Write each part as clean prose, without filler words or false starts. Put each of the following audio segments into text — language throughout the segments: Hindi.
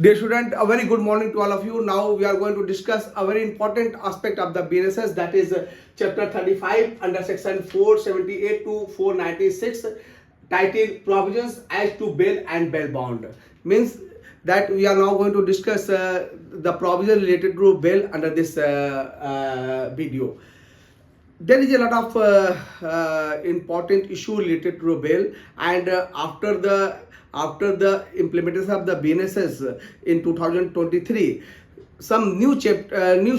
Dear student, a very good morning to all of you. Now we are going to discuss a very important aspect of the BNSS, that is chapter 35 under section 478 to 496, titled Provisions as to Bail and Bail Bond. Means that we are now going to discuss the provision related to bail under this video. There is a lot of important issue related to bail, and after the implementation of the BNSS in 2023, some new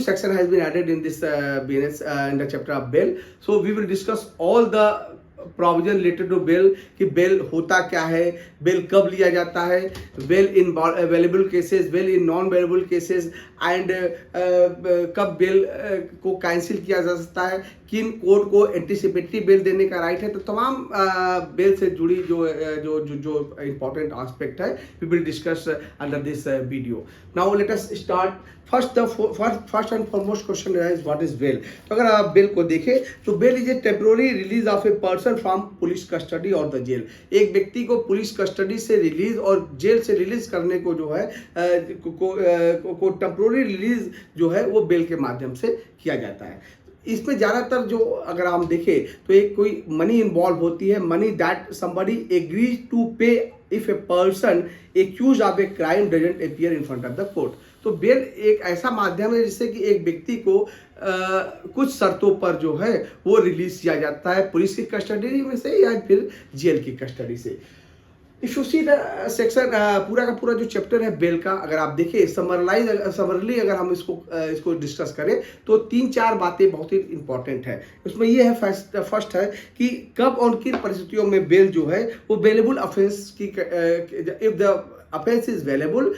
section has been added in this BNS in the chapter of bail. So we will discuss all the provision related to bail कि बेल होता क्या है, बेल कब लिया जाता है, bail in bailable cases, bail in non bailable cases, and कब बेल को कैंसिल किया जा सकता है, किन कोर्ट को एंटीसिपेटरी बेल देने का राइट है। तो तमाम बेल से जुड़ी जो जो जो जो इम्पोर्टेंट एस्पेक्ट है we will discuss under this video. Now let us start. First and foremost question is what is bail. तो अगर आप बेल को देखें तो bail is a temporary release of a person from police custody और द जेल। एक व्यक्ति को पुलिस कस्टडी से रिलीज और जेल से रिलीज करने को जो है को टेम्पोररी रिलीज जो है वो बेल के माध्यम से किया जाता है। इसमें ज़्यादातर जो अगर हम देखें तो एक कोई मनी इन्वॉल्व होती है, money that somebody agrees to pay if a person accused of a crime doesn't appear in front of the court. तो बेल एक ऐसा माध्यम है जिससे कि एक व्यक्ति को कुछ शर्तों पर जो है वो रिलीज किया जाता है पुलिस की कस्टडी में से या फिर जेल की कस्टडी से। If you see the section पूरा का पूरा जो चैप्टर है बेल का, अगर आप देखिए समरली अगर हम इसको डिस्कस करें तो 3-4 बातें बहुत ही इंपॉर्टेंट है। उसमें ये है फर्स्ट है कि कब और किन परिस्थितियों में बेल जो है वो वेलेबल ऑफेंस की, इफ द ऑफेंस इज वेलेबल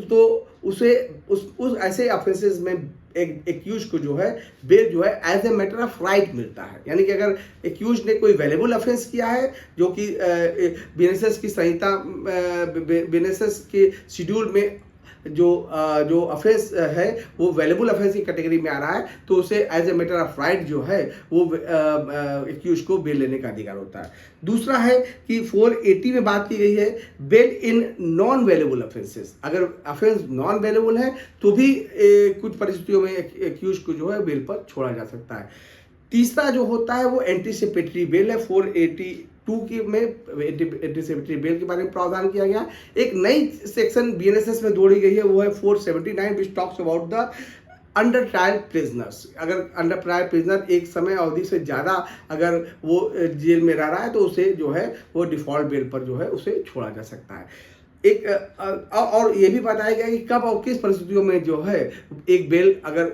तो उसे उस ऐसे ऑफेंसेस में एक एक्यूज को जो है बेल जो है as a matter of right मिलता है। यानी कि अगर एक्यूज ने कोई वेलेबल ऑफेंस किया है जो कि बीएनएसएस की संहिता बीएनएसएस के शेड्यूल में जो ऑफेंस है वो वेलेबल ऑफेंस की कैटेगरी में आ रहा है, तो उसे as a matter of right जो है वो एक्यूज को बेल लेने का अधिकार होता है। दूसरा है कि 480 में बात की गई है bail in non bailable offences. अगर ऑफेंस नॉन वेलेबल है तो भी कुछ परिस्थितियों में एक्यूज को जो है बेल पर छोड़ा जा सकता है। तीसरा जो होता है वो एंटीसिपेटरी बेल है। 482 की में एंटीसिपेटरी बेल के बारे में प्रावधान किया गया। एक नई सेक्शन बीएनएसएस में जोड़ी गई है, वो है 479 which talks about the under trial prisoners. अगर अंडर ट्रायल प्रिजनर एक समय अवधि से ज़्यादा अगर वो जेल में रह रहा है तो उसे जो है वो डिफॉल्ट बेल पर जो है उसे छोड़ा जा सकता है। एक और ये भी बताया गया कि कब और किस परिस्थितियों में जो है एक बेल अगर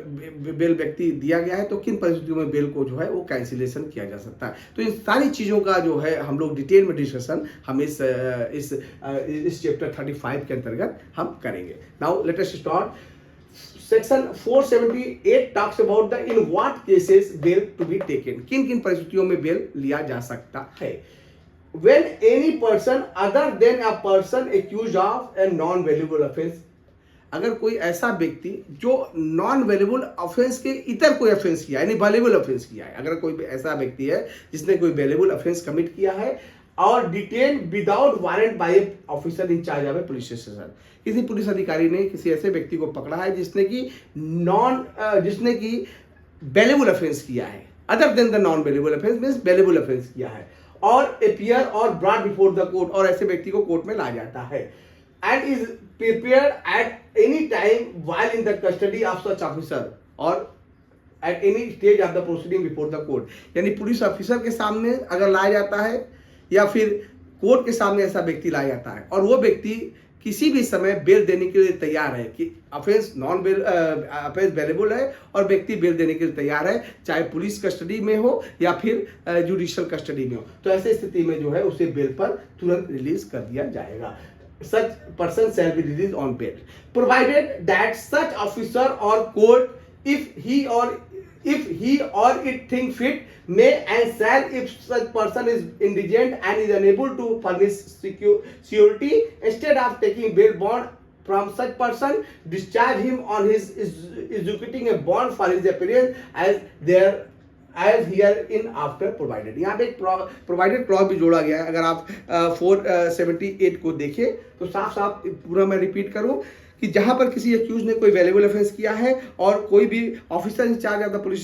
बेल व्यक्ति दिया गया है तो किन परिस्थितियों में बेल को जो है वो कैंसिलेशन किया जा सकता है। तो इन सारी चीज़ों का जो है हम लोग डिटेल में डिस्कशन हम इस चैप्टर 35 के अंतर्गत हम करेंगे। Now let us start. Section 478 talks about the in what cases bail to be taken. किन किन परिस्थितियों में बेल लिया जा सकता है। When any person other than a person accused of a non-valuable offense, अगर कोई ऐसा व्यक्ति जो नॉन वेलेबल ऑफेंस के इतर कोई ऑफेंस किया है, यानी वेलेबल ऑफेंस किया है, अगर कोई ऐसा व्यक्ति है जिसने कोई वेलेबल ऑफेंस कमिट किया है और detain without warrant by officer in charge of a police station, किसी पुलिस अधिकारी ने किसी ऐसे व्यक्ति को पकड़ा है जिसने की वेलेबल ऑफेंस किया है, other than the non bailable offence means bailable offence किया है, और अपीयर और ब्रॉट बिफोर द कोर्ट, और ऐसे व्यक्ति को कोर्ट में लाया जाता है, and is prepared at any time while in the custody of such officer और at any stage of the proceeding before the court. यानी पुलिस ऑफिसर के सामने अगर लाया जाता है या फिर कोर्ट के सामने ऐसा व्यक्ति लाया जाता है और वो व्यक्ति किसी भी समय बेल देने के लिए तैयार है कि ऑफेंस ऑफेंस वेलेबल है और व्यक्ति बेल देने के लिए तैयार है, चाहे पुलिस कस्टडी में हो या फिर जुडिशियल कस्टडी में हो, तो ऐसे स्थिति में जो है उसे बेल पर तुरंत रिलीज कर दिया जाएगा। Such person shall be released on bail, provided that such officer or court, if he or it think fit, may and shall, if such person is indigent and is unable to furnish security, instead of taking bail bond from such person, discharge him on his executing a bond for his appearance as their as hereinafter provided. यहाँ पे एक प्रोवाइडेड क्लॉज भी जोड़ा गया है। अगर आप 478 को देखें तो साफ साफ पूरा मैं रिपीट करूँ कि जहां पर किसी एक्यूज ने कोई वैल्यूएबल ऑफेंस किया है और कोई भी officer in charge of the police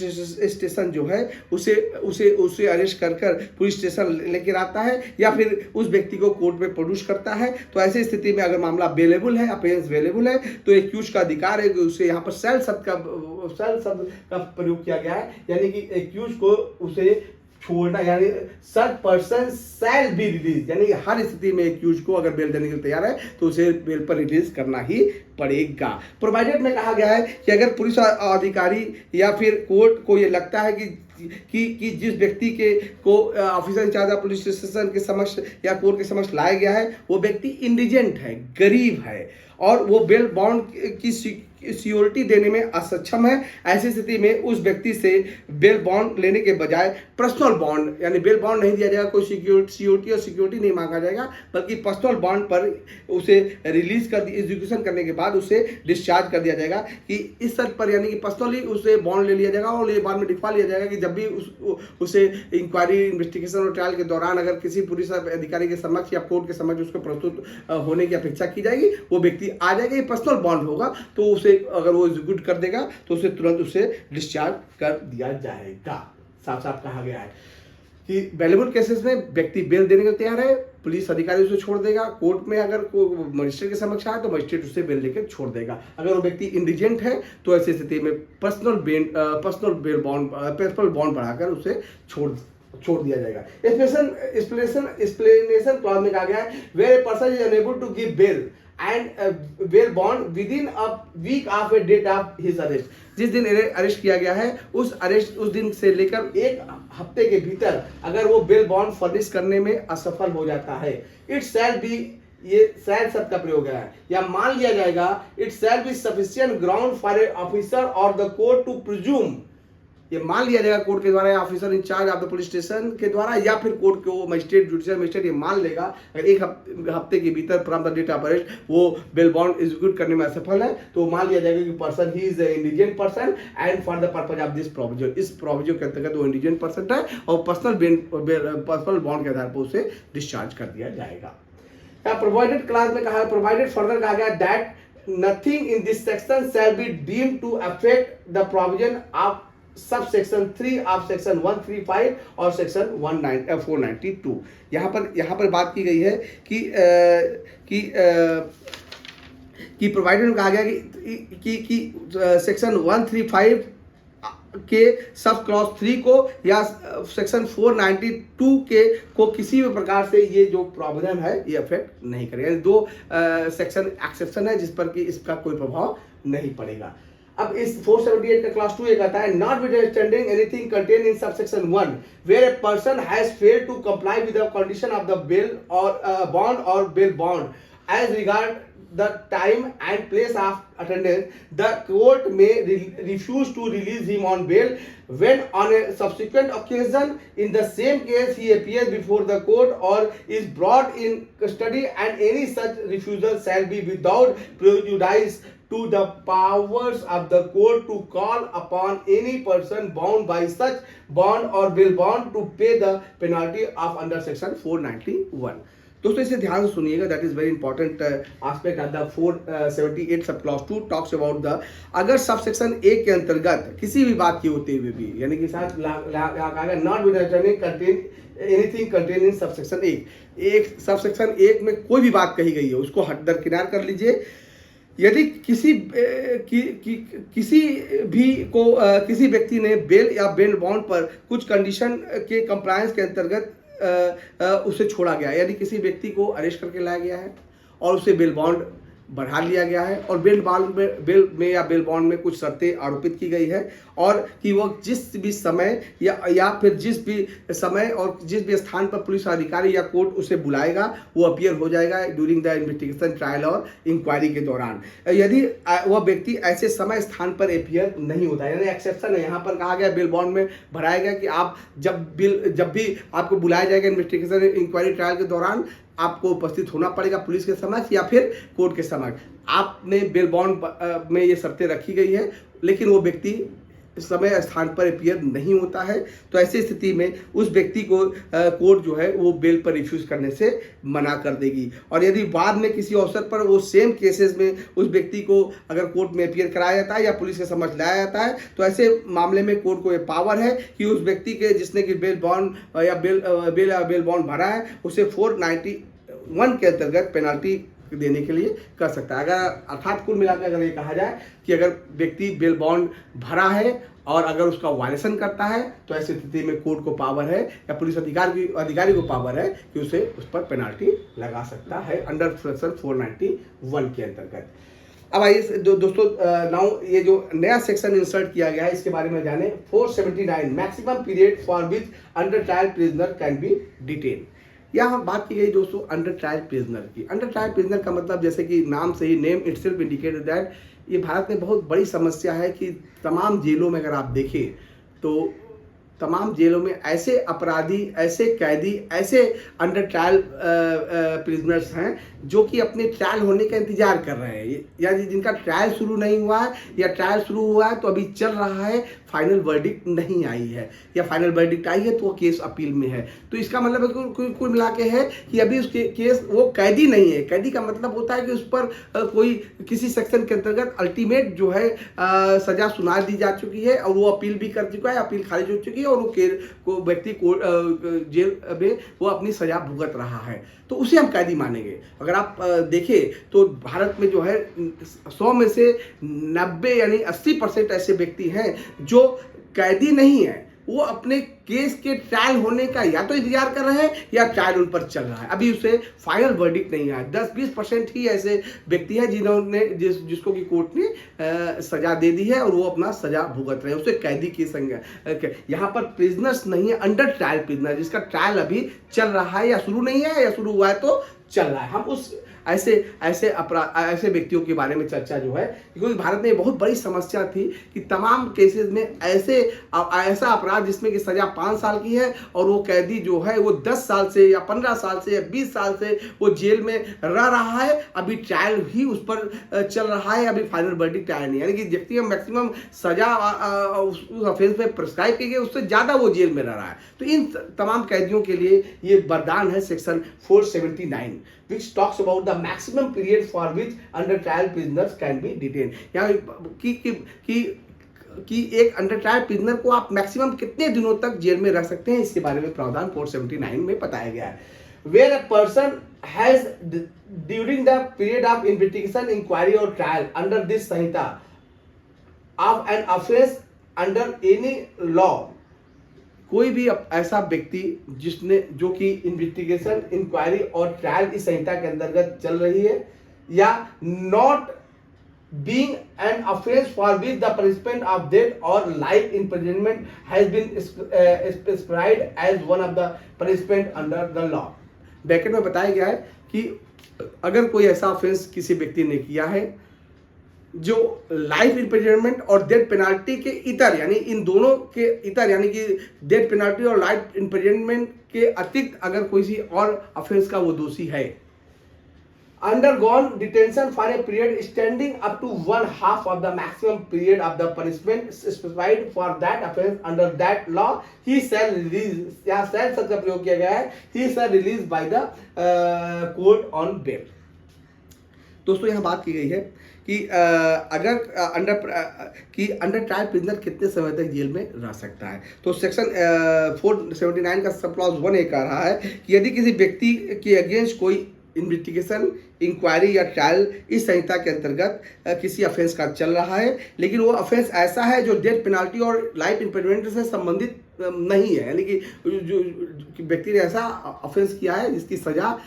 station जो है उसे उसे उसे अरेस्ट कर पुलिस स्टेशन लेकर आता है या फिर उस व्यक्ति को कोर्ट में प्रोड्यूस करता है, तो ऐसी स्थिति में अगर मामला अवेलेबल है, अपेयरेंस अवेलेबल है, तो एक्यूज का अधिकार है कि उसे यहाँ पर सेल शब्द का प्रयोग किया गया है, यानी कि एक्यूज को उसे छोड़ना, यानी सच पर्सन शैल बी रिलीज, यानी हर स्थिति में एक्यूज को अगर बेल देने के लिए तैयार है तो उसे बेल पर रिलीज करना ही पड़ेगा। प्रोवाइडेड में कहा गया है कि अगर पुलिस अधिकारी या फिर कोर्ट को ये लगता है कि जिस व्यक्ति के को officer in charge of police station के समक्ष या कोर्ट के समक्ष लाया गया है वो व्यक्ति इंडिजेंट है, गरीब है और वो बेल बॉन्ड की सिक्योरिटी देने में असक्षम है, ऐसी स्थिति में उस व्यक्ति से बेल बॉन्ड लेने के बजाय पर्सनल बॉन्ड, यानी बेल बॉन्ड नहीं दिया जाएगा, कोई सिक्योरिटी नहीं मांगा जाएगा, बल्कि पर्सनल बॉन्ड पर उसे रिलीज कर एग्जीक्यूशन करने के बाद उसे डिस्चार्ज कर दिया जाएगा कि इस शर्त पर, यानी कि पर्सनली उसे बॉन्ड ले लिया जाएगा और ये बाद में डिफा लिया जाएगा कि जब भी उसे इंक्वायरी, इन्वेस्टिगेशन और ट्रायल के दौरान अगर किसी पुलिस अधिकारी के समक्ष या कोर्ट के समक्ष उसको प्रस्तुत होने की अपेक्षा की जाएगी, वो व्यक्ति आ जाएगा, ये पर्सनल बॉन्ड होगा, तो उसे अगर वो एग्जीक्यूट कर देगा तो उसे तुरंत उसे डिस्चार्ज कर दिया जाएगा। साफ साफ कहा गया है कि वैल्यूएबल केसेस में व्यक्ति बेल देने के लिए तैयार है, पुलिस अधिकारी उसे छोड़ देगा, कोर्ट में अगर मजिस्ट्रेट के समक्ष आए तो मजिस्ट्रेट उसे बेल देकर छोड़ देगा। अगर वो व्यक्ति इंडिजेंट है तो ऐसी स्थिति में पर्सनल बॉन्ड बढ़ाकर उसे छोड़ दिया जाएगा। एक्सप्लेनेशन क्लॉज में कहा गया है where a person is unable to give bail and bail bond within a week of a date of his arrest. जिस दिन अरेस्ट किया गया है उस दिन से लेकर एक हफ्ते के भीतर अगर वो बेल बॉन्ड फर्निश करने में असफल हो जाता है, इट शैल बी, ये शैल शब्द का प्रयोग है, या मान लिया जाएगा, it shall be sufficient ground for a officer और द कोर्ट टू प्रिज्यूम, ये मान लिया जाएगा कोर्ट के द्वारा या officer in charge of the police station के द्वारा या फिर कोर्ट के वो मजिस्ट्रेट, जुडिशियल मजिस्ट्रेट ये मान लेगा अगर एक हफ्ते के भीतर from the date of arrest वो बेल बॉन्ड एग्जीक्यूट करने में असफल है, तो मान लिया जाएगा कि person he is indigent person and for the purpose of this provision, इस प्रोविजन के अंतर्गत वो इंडिजेंट पर्सन है और पर्सनल बॉन्ड के आधार पर उसे डिस्चार्ज कर दिया जाएगा। प्रोवाइडेड क्लास में कहा, प्रोवाइडेड फर्दर कहा गया that nothing in this section shall be deemed to affect the provision of subsection 3 of section 135 और सेक्शन 492। यहाँ पर बात की गई है कि प्रोवाइडेड में कहा गया कि सेक्शन 135 के सब क्लॉज 3 को या सेक्शन 492 के को किसी भी प्रकार से ये जो प्रावधान है ये अफेक्ट नहीं करेगा। दो सेक्शन एक्सेप्शन है जिस पर कि इसका कोई प्रभाव नहीं पड़ेगा। अब इस 478 का क्लास 2 ये कहता है not with understanding anything contain in subsection 1 where a person has failed to comply with the condition of the bail or bond or bail bond as regard the time and place of attendance, the court may refuse to release him on bail when on a subsequent occasion in the same case he appears before the court or is brought in custody, and any such refusal shall be without prejudice to the powers of the court to call upon any person bound by such bond or bail bond to pay the penalty of under section 491। दोस्तों इसे ध्यान से सुनिएगा, that is very important aspect of the 478 sub clause 2 talks about the, अगर सब सेक्शन 1 के अंतर्गत किसी भी बात की होते हुए भी, यानी कि साथ कहा गया not with understanding contain anything contain in sub section 1, sub section 1 में कोई भी बात कही गई है उसको दरकिनार कर लीजिए। यदि किसी व्यक्ति ने बेल या बेल बॉन्ड पर कुछ कंडीशन के कंप्लायंस के अंतर्गत उसे छोड़ा गया, यानी किसी व्यक्ति को अरेस्ट करके लाया गया है और उसे बेल बॉन्ड बढ़ा लिया गया है और बेल में या बेल बॉन्ड में कुछ शर्तें आरोपित की गई है और कि वो जिस भी समय या फिर जिस भी समय और जिस भी स्थान पर पुलिस अधिकारी या कोर्ट उसे बुलाएगा वो अपीयर हो जाएगा ड्यूरिंग द इन्वेस्टिगेशन, ट्रायल और इंक्वायरी के दौरान। यदि वह व्यक्ति ऐसे समय स्थान पर अपीयर नहीं होता है, यानी एक्सेप्शन है, यहाँ पर कहा गया बेल बॉन्ड में भराया गया कि आप जब भी आपको बुलाया जाएगा इन्वेस्टिगेशन, इंक्वायरी, ट्रायल के दौरान आपको उपस्थित होना पड़ेगा पुलिस के समक्ष या फिर कोर्ट के समक्ष। आपने बेल बॉन्ड में ये शर्तें रखी गई है, लेकिन वो व्यक्ति समय स्थान पर अपीयर नहीं होता है, तो ऐसी स्थिति में उस व्यक्ति को कोर्ट जो है वो बेल पर रिफ्यूज करने से मना कर देगी। और यदि बाद में किसी अवसर पर वो सेम केसेस में उस व्यक्ति को अगर कोर्ट में अपीयर कराया जाता है या पुलिस के समझ लाया जाता है, तो ऐसे मामले में कोर्ट को ये पावर है कि उस व्यक्ति के जिसने कि बेल बॉन्ड या बेल बॉन्ड भरा है उसे 491 के अंतर्गत पेनाल्टी देने के लिए कर सकता है। अगर अर्थात कुल मिलाकर अगर ये कहा जाए कि अगर व्यक्ति बेल बॉन्ड भरा है और अगर उसका वायलेशन करता है, तो ऐसी स्थिति में कोर्ट को पावर है या पुलिस अधिकारी को पावर है कि उसे उस पर पेनाल्टी लगा सकता है अंडर सेक्शन 491 के अंतर्गत। अब आइए दोस्तों, नाउ ये जो नया सेक्शन इंसर्ट किया गया है इसके बारे में जाने। 479 maximum period for which under trial prisoner can be detain. यहाँ बात की गई दोस्तों अंडर ट्रायल प्रिजनर की। अंडर ट्रायल प्रिजनर का मतलब जैसे कि नाम से ही नेम इटसेल्फ इंडिकेटेड दैट ये भारत में बहुत बड़ी समस्या है कि तमाम जेलों में अगर आप देखें तो तमाम जेलों में ऐसे अपराधी, ऐसे कैदी, ऐसे अंडर ट्रायल प्रिजनर्स हैं जो कि अपने ट्रायल होने का इंतजार कर रहे हैं, या जिनका ट्रायल शुरू नहीं हुआ है या ट्रायल शुरू हुआ है तो अभी चल रहा है, फाइनल वर्डिक्ट नहीं आई है, या फाइनल वर्डिक्ट आई है तो वो केस अपील में है। तो इसका मतलब है कि कुल मिला के है कि अभी उस केस वो कैदी नहीं है। कैदी का मतलब होता है कि उस पर कोई किसी सेक्शन के अंतर्गत अल्टीमेट जो है सजा सुना दी जा चुकी है और वो अपील भी कर चुका है, अपील खारिज हो चुकी है और वो व्यक्ति को जेल में वो अपनी सजा भुगत रहा है, तो उसे हम कैदी मानेंगे। अगर आप देखें तो भारत में जो है 100 में से 90 यानी 80% ऐसे व्यक्ति हैं जो कैदी नहीं है, वो अपने केस के ट्रायल होने का या तो इंतजार कर रहे हैं या ट्रायल उन पर चल रहा है, अभी उसे फाइनल वर्डिक्ट नहीं आया। 10-20% ही ऐसे व्यक्ति हैं जिन्होंने जिसको कि कोर्ट ने सजा दे दी है और वो अपना सजा भुगत रहे हैं, उसे कैदी की संज्ञा। यहाँ पर प्रिजनर्स नहीं है, अंडर ट्रायल प्रिजनर जिसका ट्रायल अभी चल रहा है या शुरू नहीं है या शुरू हुआ है तो चल रहा है। हम उस ऐसे व्यक्तियों के बारे में चर्चा जो है, क्योंकि भारत में बहुत बड़ी समस्या थी कि तमाम केसेस में ऐसा अपराध जिसमें कि सजा 5 साल की है और वो कैदी जो है वो 10 साल से या 15 साल से या 20 साल से वो जेल में रह रहा है, अभी ट्रायल ही उस पर चल रहा है, अभी फाइनल वर्डिक्ट आया नहीं, यानी कि जितनी मैक्सिमम सजा उस ऑफेंस में प्रिस्क्राइब की गई उससे ज़्यादा वो जेल में रह रहा है। तो इन तमाम कैदियों के लिए ये वरदान है section 479 which talks about the maximum period for which under trial prisoners can be detained। यहाँ कि एक अंडर ट्रायल प्रिजनर को आप मैक्सिमम कितने दिनों तक जेल में रख सकते हैं, इसके बारे में प्रावधान 479 में बताया गया है। Where a person has during the period of investigation, inquiry or trial under this Samhita of an offence under any law, कोई भी ऐसा व्यक्ति जो कि इन्वेस्टिगेशन, इंक्वायरी और ट्रायल इस संहिता के अंतर्गत चल रही है, या not being an offence for which the punishment of death और life imprisonment has been specified as one of the punishment under the law. Bracket में बताया गया है कि अगर कोई ऐसा ऑफेंस किसी व्यक्ति ने किया है जो लाइफ इम्प्रिजनमेंट और डेथ पेनाल्टी के इतर, यानी इन दोनों के इतर, यानी कि डेथ पेनाल्टी और लाइफ इम्प्रिजनमेंट के अतिरिक्त अगर कोई और ऑफेंस का वो दोषी है, undergone detention for a period extending up to 1/2 of the maximum period of the punishment specified for that offence under that law, he shall release, या shall शब्द का प्रयोग किया गया है, he shall release by the court on bail। दोस्तों यहाँ बात की गई है कि अगर अंडर ट्रायल प्रिजनर कितने समय तक जेल में रह सकता है, तो सेक्शन 479 का सब क्लॉज 1 कह रहा है कि यदि किसी व्यक्ति के अगेंस्ट कोई इन्वेस्टिगेशन, इंक्वायरी या ट्रायल इस संहिता के अंतर्गत किसी ऑफेंस का चल रहा है, लेकिन वो ऑफेंस ऐसा है जो डेथ पेनाल्टी और लाइफ इम्प्रिजनमेंट से संबंधित नहीं है, यानी कि जो व्यक्ति ने ऐसा ऑफेंस किया है जिसकी सजा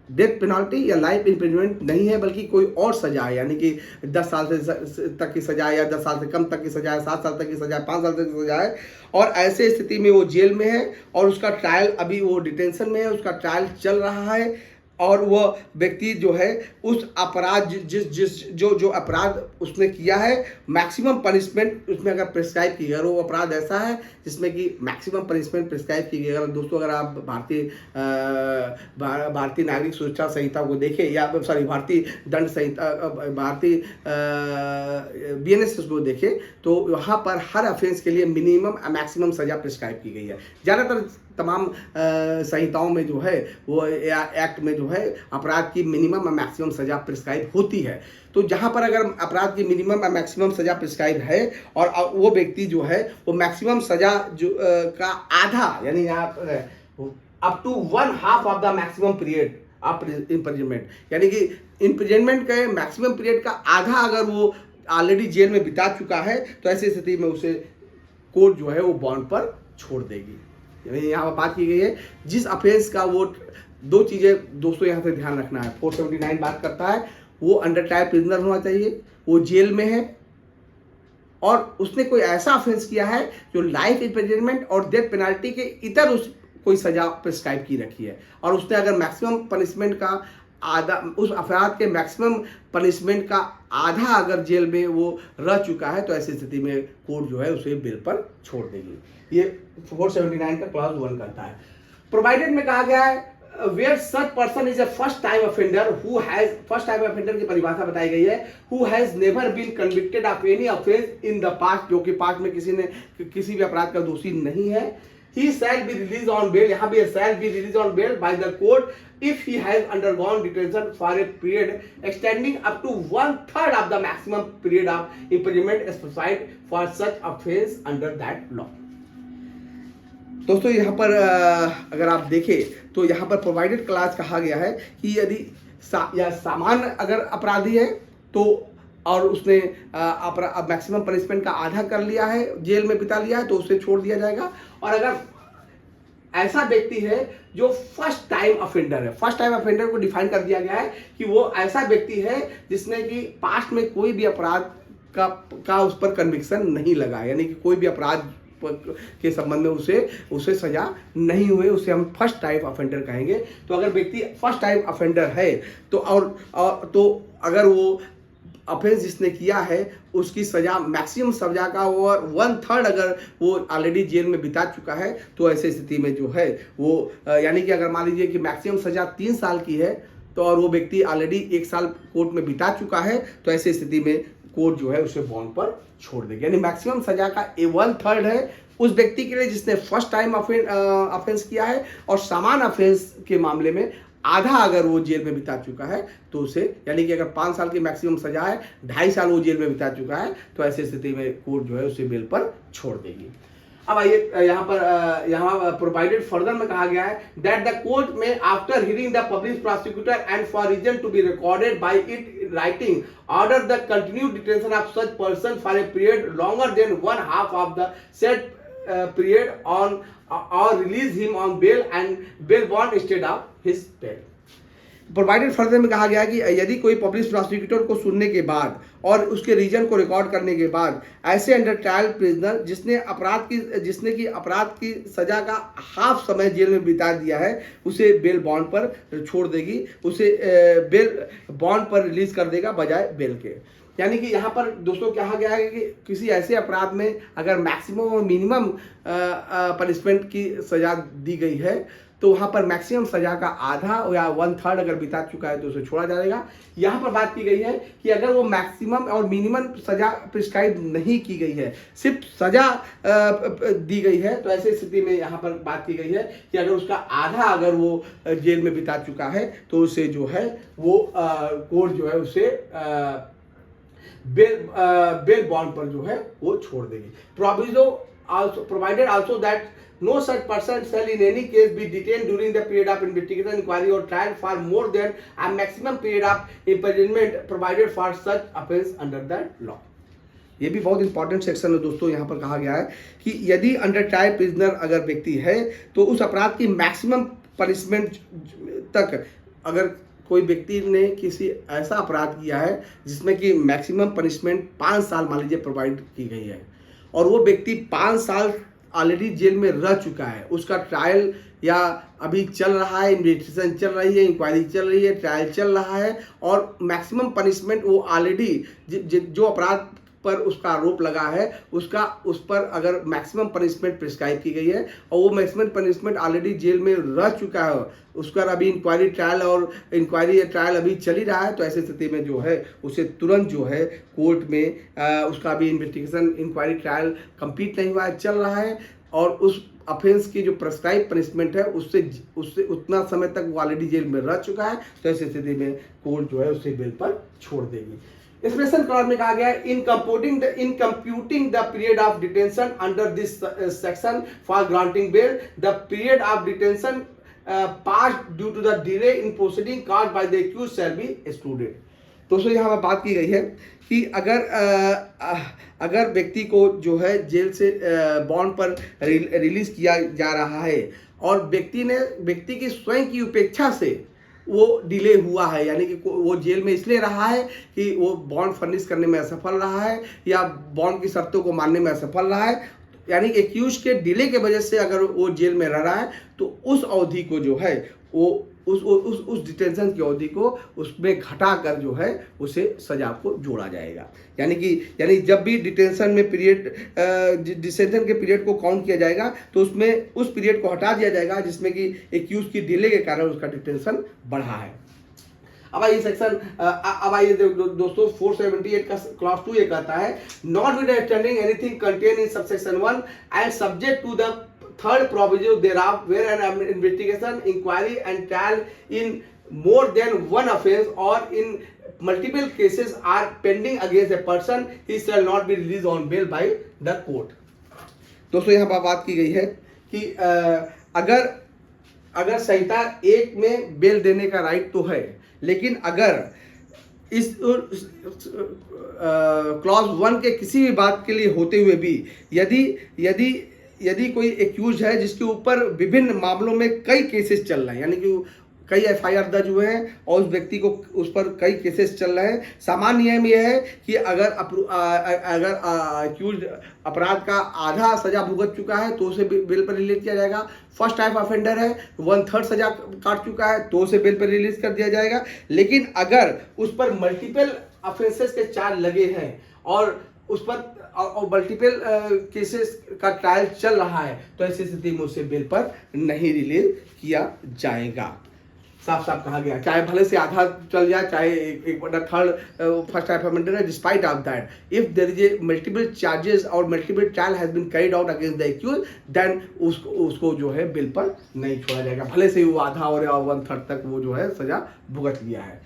डेथ पेनाल्टी या लाइफ इम्प्रिजनमेंट नहीं है बल्कि कोई और सजा है, यानी कि 10 साल से तक की सजा है या 10 साल से कम तक की सजा है, 7 साल तक की सजा है, 5 साल तक की सजा है, और ऐसे स्थिति में वो जेल में है और उसका ट्रायल अभी वो डिटेंशन में है, उसका ट्रायल चल रहा है, और वह व्यक्ति जो है उस अपराध जो अपराध उसने किया है, मैक्सिमम पनिशमेंट उसमें अगर प्रिस्क्राइब की गई, अगर वो अपराध ऐसा है जिसमें कि मैक्सिमम पनिशमेंट प्रिस्क्राइब की गई, अगर दोस्तों अगर आप भारतीय नागरिक सुरक्षा संहिता को देखें, या सॉरी भारतीय दंड संहिता, भारतीय BNS को देखें, तो वहाँ पर हर ऑफेंस के लिए मिनिमम मैक्सिमम सजा प्रिस्क्राइब की गई है। ज़्यादातर तमाम संहिताओं में जो है वो एक्ट में जो है अपराध की मिनिमम और मैक्सिमम सजा प्रिस्क्राइब होती है। तो जहां पर अगर अपराध की मिनिमम और मैक्सिमम सजा प्रिस्क्राइब है और वो व्यक्ति जो है वो मैक्सिमम सजा जो का आधा, यानी up to 1/2 of the maximum period of imprisonment, यानी कि इम्प्रिजनमेंट के मैक्सिमम पीरियड का आधा अगर वो ऑलरेडी जेल में बिता चुका है, तो ऐसी स्थिति में उसे कोर्ट जो है वो बॉन्ड पर छोड़ देगी। यहाँ पर बात की गई है जिस अफेंस का वो, दो चीज़ें दोस्तों यहाँ से ध्यान रखना है। 479 बात करता है वो अंडर ट्रायल प्रिजनर होना चाहिए, वो जेल में है और उसने कोई ऐसा अफेंस किया है जो लाइफ इम्प्रिजनमेंट और डेथ पेनल्टी के इतर उस कोई सजा प्रिस्क्राइब की रखी है, और उसने अगर मैक्सिमम पनिशमेंट का आधा, उस अपराध के मैक्सिमम पनिशमेंट का आधा अगर जेल में वो रह चुका है, तो ऐसी स्थिति में कोर्ट जो है उसे बेल पर छोड़ देगी। ये 479 का क्लॉज 1 करता है। प्रोवाइडेड में कहा गया है where such person is a first time offender who has, first time offender की परिभाषा बताई गई है, who has never been convicted of any offense in the past, जो कि पास्ट में किसी भी अपराध का दोषी नहीं है। He shall be released on bail, यहाँ भी shall be released on bail by the court if he has undergone detention for a period extending up to 1/3 of the maximum period of imprisonment specified for such offense under that law। दोस्तों यहाँ पर अगर आप देखें तो यहाँ पर प्रोवाइडेड क्लास कहा गया है कि यदि सामान्य अगर अपराधी है तो और उसने मैक्सिमम पनिशमेंट का आधा कर लिया है, जेल में बिता लिया है, तो उसे छोड़ दिया जाएगा। और अगर ऐसा व्यक्ति है जो फर्स्ट टाइम ऑफेंडर है, फर्स्ट टाइम ऑफेंडर को डिफाइन कर दिया गया है कि वो ऐसा व्यक्ति है जिसने कि पास्ट में कोई भी अपराध का उस पर कन्विक्शन नहीं लगा, यानी कि कोई भी अपराध के संबंध में उसे सजा नहीं हुई, उसे हम फर्स्ट टाइम ऑफेंडर कहेंगे। तो अगर व्यक्ति फर्स्ट टाइम ऑफेंडर है तो तो अगर वो ऑफेंस जिसने किया है उसकी सजा, मैक्सिमम सजा का वो 1/3 अगर वो ऑलरेडी जेल में बिता चुका है, तो ऐसी स्थिति में जो है वो यानी कि अगर मान लीजिए कि मैक्सिमम सजा 3 साल की है तो और वो व्यक्ति ऑलरेडी 1 साल कोर्ट में बिता चुका है, तो ऐसी स्थिति में कोर्ट जो है उसे बॉन्ड पर छोड़ देगी। यानी मैक्सिमम सजा का 1/3 है उस व्यक्ति के लिए जिसने फर्स्ट टाइम ऑफेंस किया है, और समान ऑफेंस के मामले में आधा अगर वो जेल में बिता चुका है तो उसे, यानी कि अगर 5 साल की मैक्सिमम सजा है, 2.5 साल वो जेल में बिता चुका है, तो ऐसी स्थिति में कोर्ट जो है उसे बेल पर छोड़ देगी। अब आइए यहाँ प्रोवाइडेड फर्दर में कहा गया है दैट द कोर्ट में after hearing the public prosecutor and for reason to be recorded by it writing order the continued detention of such person for a period longer than 1/2 of the set period on और release him on bail and bail bond instead of his bail. Provided further में कहा गया कि यदि कोई पब्लिक प्रोसिक्यूटर को सुनने के बाद और उसके रीजन को रिकॉर्ड करने के बाद ऐसे अंडर ट्रायल प्रिजनर जिसने की अपराध की सजा का हाफ समय जेल में बिता दिया है, उसे बेल बॉन्ड पर छोड़ देगी, उसे बेल बॉन्ड पर रिलीज कर देगा बजाय बेल के। यानी कि यहाँ पर दोस्तों कहा गया है कि किसी ऐसे अपराध में अगर मैक्सिमम और मिनिमम पनिशमेंट की सजा दी गई है तो वहाँ पर मैक्सिमम सजा का आधा या 1/3 अगर बिता चुका है तो उसे छोड़ा जाएगा। यहाँ पर बात की गई है कि अगर वो मैक्सिमम और मिनिमम सजा प्रिस्क्राइब नहीं की गई है, सिर्फ सजा दी गई है, तो ऐसी स्थिति में यहाँ पर बात की गई है कि अगर उसका आधा अगर वो जेल में बिता चुका है तो उसे जो है वो कोर्ट जो है उसे बेल बॉन्ड पर जो है वो छोड़ देगी। Provided also that no such person shall in any case be detained during the period of investigation, inquiry or trial for more than a maximum period of imprisonment provided for such offence under that law। ये भी बहुत इंपॉर्टेंट सेक्शन है दोस्तों। यहाँ पर कहा गया है कि यदि अंडर ट्रायल प्रिजनर अगर व्यक्ति है तो उस अपराध की मैक्सिमम पनिशमेंट तक, अगर कोई व्यक्ति ने किसी ऐसा अपराध किया है जिसमें कि मैक्सिमम पनिशमेंट 5 साल मान लीजिए प्रोवाइड की गई है, और वो व्यक्ति 5 साल ऑलरेडी जेल में रह चुका है, उसका ट्रायल या अभी चल रहा है, इन्वेस्टिगेशन चल रही है, इंक्वायरी चल रही है, ट्रायल चल रहा है, और मैक्सिमम पनिशमेंट वो ऑलरेडी जो अपराध पर उसका आरोप लगा है उसका उस पर अगर मैक्सिमम पनिशमेंट प्रिस्क्राइब की गई है और वो मैक्सिमम पनिशमेंट ऑलरेडी जेल में रह चुका है, उसका अभी इंक्वायरी ट्रायल अभी चल ही रहा है, तो ऐसी स्थिति में जो है उसे तुरंत जो है कोर्ट में उसका अभी इन्वेस्टिगेशन इंक्वायरी ट्रायल कंप्लीट नहीं हुआ है, चल रहा है, और उस ऑफेंस की जो प्रेस्क्राइब पनिशमेंट है उससे उतना समय तक वो ऑलरेडी जेल में रह चुका है, तो ऐसी स्थिति में कोर्ट जो है उसे बेल पर छोड़ देगी। स्पेशल क्लॉज में कहा गया है in computing the period of detention under this section for granting bail the period of detention passed due to the delay in proceeding caused by the accused shall be excluded. दोस्तों यहाँ पर बात की गई है कि अगर व्यक्ति को जो है जेल से बॉन्ड पर रिलीज किया जा रहा है और व्यक्ति की स्वयं की उपेक्षा से वो डिले हुआ है, यानी कि वो जेल में इसलिए रहा है कि वो बॉन्ड फर्निश करने में असफल रहा है या बॉन्ड की शर्तों को मानने में असफल रहा है, यानी कि एक्यूज के डिले के वजह से अगर वो जेल में रह रहा है तो उस अवधि को जो है वो उस डिटेंशन की अवधि को उसमें घटाकर जो है उसे सजा को जोड़ा जाएगा। यानी जब भी डिटेंशन में डिटेंशन के पीरियड को काउंट किया जाएगा तो उसमें उस पीरियड को हटा दिया जाएगा जिसमें कि एक्यूज की डिले के कारण उसका डिटेंशन बढ़ा है। अब आइए दोस्तों 478 का क्लॉज 2 ये कहता है not with understanding anything contain in subsection 1 and subject to the third proviso thereof where an investigation, inquiry and trial in more than one offense or in multiple cases are pending against a person, he shall not be released on bail by the court। दोस्तों यहाँ पर बात की गई है कि अगर संहिता 1 में बेल देने का राइट तो है, लेकिन अगर इस क्लॉज 1 के किसी भी बात के लिए होते हुए भी यदि कोई एक्यूज है जिसके ऊपर विभिन्न मामलों में कई केसेस चल रहे हैं, यानी कि कई एफआईआर दर्ज हुए हैं और उस व्यक्ति को उस पर कई केसेस चल रहे हैं, सामान्य नियम यह है कि अगर एक्यूज अपराध का आधा सजा भुगत चुका है तो उसे बेल पर रिलीज किया जाएगा। फर्स्ट टाइप ऑफेंडर है 1/3 सजा काट चुका है तो उसे बेल पर रिलीज कर दिया जाएगा। लेकिन अगर उस पर मल्टीपल ऑफेंसेस के चार्ज लगे हैं और उस पर मल्टीपल केसेस का ट्रायल चल रहा है तो ऐसी स्थिति में उसे बेल पर नहीं रिलीज किया जाएगा। साफ साफ कहा गया, चाहे भले से आधा चल जाए, चाहे एक थर्ड फर्स्ट टाइप ऑफेंडर है, despite of that if there is a multiple charges और multiple trial has been carried out against the accused then उसको जो है बेल पर नहीं छोड़ा जाएगा, भले से वो आधा और 1/3 तक वो जो है सजा भुगत लिया है।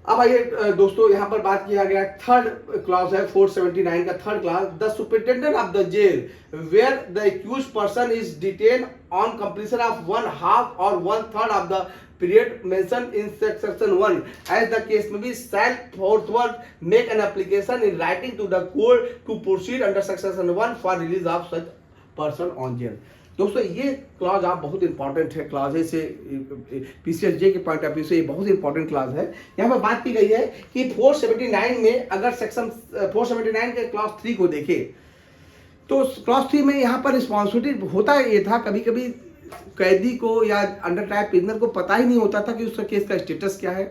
अब आइए दोस्तों यहाँ पर बात किया गया थर्ड क्लॉज है 479 का third clause the superintendent of the jail where the accuse person is detain on completion of 1/2 or 1/3 of the period mentioned in section 1 as the case may be shall forthwith make an application in writing to the court to proceed under section 1 for release of such person on jail। दोस्तों ये क्लॉज आप बहुत इंपॉर्टेंट है, क्लॉज से पीसीएसजे के पॉइंट ऑफ व्यू से ये बहुत इंपॉर्टेंट क्लॉज है। यहाँ पर बात की गई है कि 479 में अगर सेक्शन 479 के क्लॉज 3 को देखें तो क्लॉज 3 में यहाँ पर रिस्पॉन्सिबिलिटी होता ये था, कभी कभी कैदी को या अंडर ट्रायल प्रिजनर को पता ही नहीं होता था कि उसका केस का स्टेटस क्या है,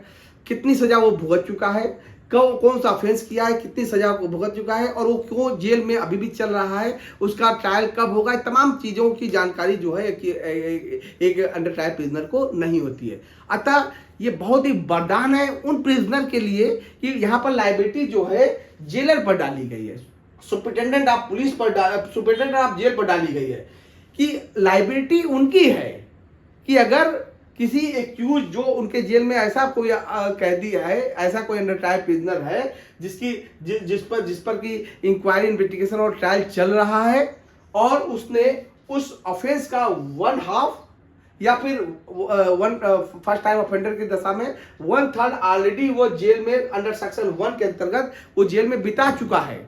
कितनी सजा वो भुगत चुका है, कौन सा ऑफेंस किया है, कितनी सजा को भुगत चुका है और वो क्यों जेल में अभी भी चल रहा है, उसका ट्रायल कब होगा, तमाम चीज़ों की जानकारी जो है एक अंडर ट्रायल प्रिजनर को नहीं होती है। अतः ये बहुत ही वरदान है उन प्रिजनर के लिए कि यहाँ पर लायबिलिटी जो है जेलर पर डाली गई है, सुपरिटेंडेंट ऑफ पुलिस पर, सुपरिटेंडेंट ऑफ जेल पर डाली गई है कि लायबिलिटी उनकी है कि अगर किसी एक्यूज जो उनके जेल में ऐसा कोई कैदी है, ऐसा कोई अंडर ट्रायल प्रिजनर है जिस पर की इंक्वायरी इन्वेस्टिगेशन और ट्रायल चल रहा है और उसने उस ऑफेंस का 1/2 या फिर फर्स्ट टाइम ऑफेंडर की दशा में 1/3 ऑलरेडी वो जेल में अंडर सेक्शन 1 के अंतर्गत वो जेल में बिता चुका है,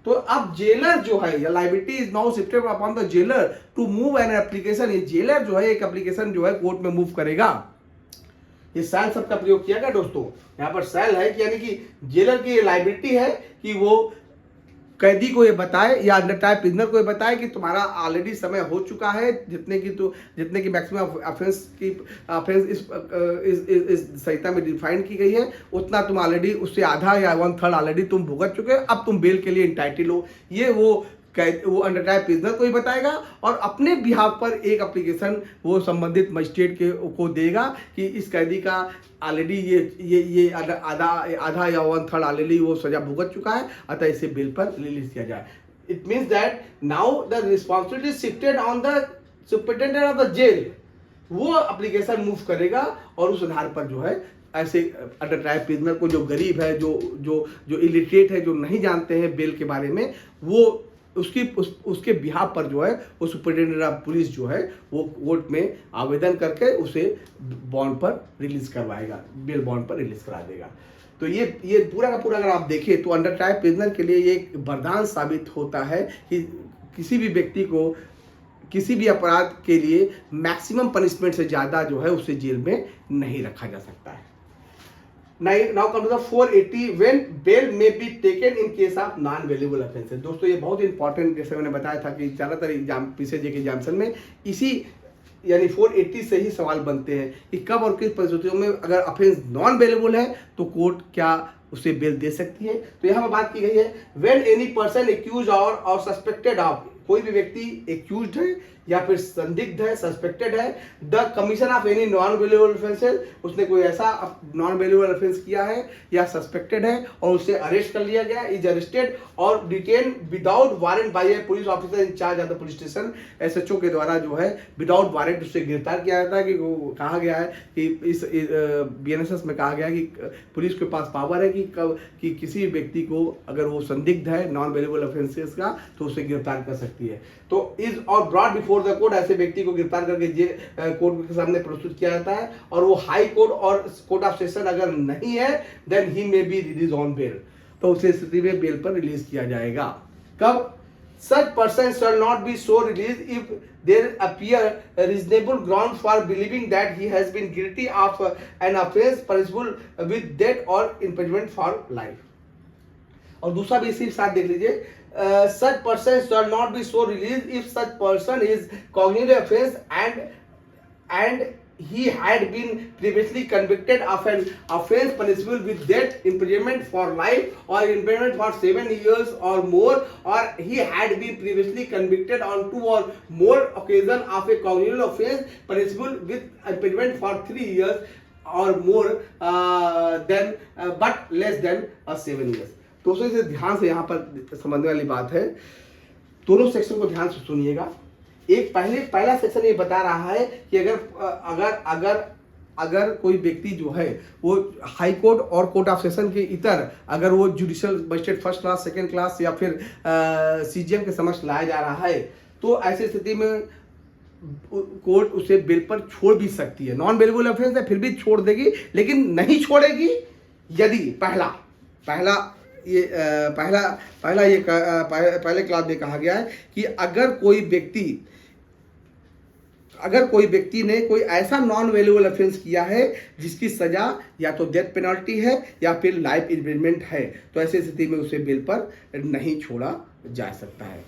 तो अब जेलर जो है या liability is now shifted upon the jailer to move an application. ये जेलर जो है एक एप्लीकेशन जो है कोर्ट में मूव करेगा। ये शैल शब्द का प्रयोग किया गया दोस्तों, यहाँ पर शैल है कि यानी कि जेलर की लायबिलिटी है कि वो कैदी को ये बताए या अंडर ट्रायल प्रिजनर को ये बताए कि तुम्हारा ऑलरेडी समय हो चुका है, जितने की मैक्सिमम ऑफेंस इस संहिता में डिफाइन की गई है, उतना तुम ऑलरेडी उससे आधा या 1/3 ऑलरेडी तुम भुगत चुके हो, अब तुम बेल के लिए इंटाइटल हो। ये वो अंडर ट्रायल प्रिजनर को ही बताएगा और अपने बिहाफ पर एक एप्लीकेशन वो संबंधित मजिस्ट्रेट को देगा कि इस कैदी का ऑलरेडी ये आधा या 1/3 ऑलरेडी वो सजा भुगत चुका है, अतः इसे बेल पर रिलीज किया जाए। It means that now the responsibility shifted on the superintendent of the jail. वो एप्लीकेशन मूव करेगा और उस आधार पर जो है ऐसे अंडर ट्रायल प्रिजनर को, जो गरीब है, जो इलिटरेट है, जो नहीं जानते हैं बेल के बारे में, वो उसके बिहाफ पर जो है वो सुपरिटेंडेंट ऑफ पुलिस जो है वो कोर्ट में आवेदन करके उसे बॉन्ड पर रिलीज करवाएगा, बेल बॉन्ड पर रिलीज करा देगा। तो ये पूरा का पूरा अगर आप देखें तो अंडर ट्रायल प्रिजनर के लिए ये एक वरदान साबित होता है कि किसी भी व्यक्ति को किसी भी अपराध के लिए मैक्सिमम पनिशमेंट से ज़्यादा जो है उसे जेल में नहीं रखा जा सकता है। Now come to the 480 when bail may be taken in case of non-bailable offences। दोस्तों ये बहुत इंपॉर्टेंट, जैसे मैंने बताया था कि ज़्यादातर एग्जाम पीसीजे के एग्जामिनेशन में इसी यानी 480 से ही सवाल बनते हैं कि कब और किस परिस्थितियों में अगर ऑफेंस नॉन बेलेबल है तो कोर्ट क्या उसे बेल दे सकती है। तो यहाँ पर बात की गई है व्हेन एनी पर्सन एक्यूज और सस्पेक्टेड ऑफ, कोई भी व्यक्ति एक्यूज्ड है या फिर संदिग्ध है, सस्पेक्टेड है, the commission of any non bailable offences, उसने कोई ऐसा नॉन बेलेबल ऑफेंस किया है या सस्पेक्टेड है और उसे अरेस्ट कर लिया गया, is arrested or detain without warrant by a police officer in charge of the police station. SHO के द्वारा जो है विदाउट वारंट उसे गिरफ्तार किया जाता है। कि वो कहा गया है कि इस बीएनएसएस में कहा गया कि पुलिस के पास पावर है कि किसी भी व्यक्ति को अगर वो संदिग्ध है नॉन बेलेबल ऑफेंसेस का तो उसे गिरफ्तार कर सकती है। तो इज और ब्रॉड बिफोर द कोर्ट, ऐसे व्यक्ति को गिरफ्तार करके कोर्ट के सामने प्रस्तुत किया जाता है और वो high court or court of session अगर नहीं है then he may be release on bail, तो उस स्थिति में बेल पर रिलीज किया जाएगा। कब? such person shall not be so released if there appear a reasonable ground for believing that he has been guilty of an offense punishable with death or imprisonment for life। और दूसरा भी इसी साथ देख लीजिए, such person shall not be so released if such person is cognizant of offense and he had been previously convicted of an offense punishable with death, imprisonment for life or imprisonment for 7 years or more, or he had been previously convicted on 2 or more occasions of a cognizant offense punishable with imprisonment for 3 years or more but less than 7 years। दोस्तों इसे ध्यान से यहाँ पर समझने वाली बात है, दोनों सेक्शन को ध्यान से सुनिएगा। एक पहला सेक्शन ये बता रहा है कि अगर कोई व्यक्ति जो है वो high court or court of session के इतर अगर वो judicial magistrate first class, second class या फिर सीजीएम के समक्ष लाया जा रहा है तो ऐसी स्थिति में कोर्ट उसे बेल पर छोड़ भी सकती है। नॉन बेलेबल ऑफेंस है फिर भी छोड़ देगी, लेकिन नहीं छोड़ेगी यदि पहले क्लास में कहा गया है कि अगर कोई व्यक्ति ने कोई ऐसा नॉन वेल्यूएबल ऑफेंस किया है जिसकी सजा या तो डेथ पेनल्टी है या फिर लाइफ इम्प्रिजनमेंट है, तो ऐसी स्थिति में उसे बेल पर नहीं छोड़ा जा सकता है।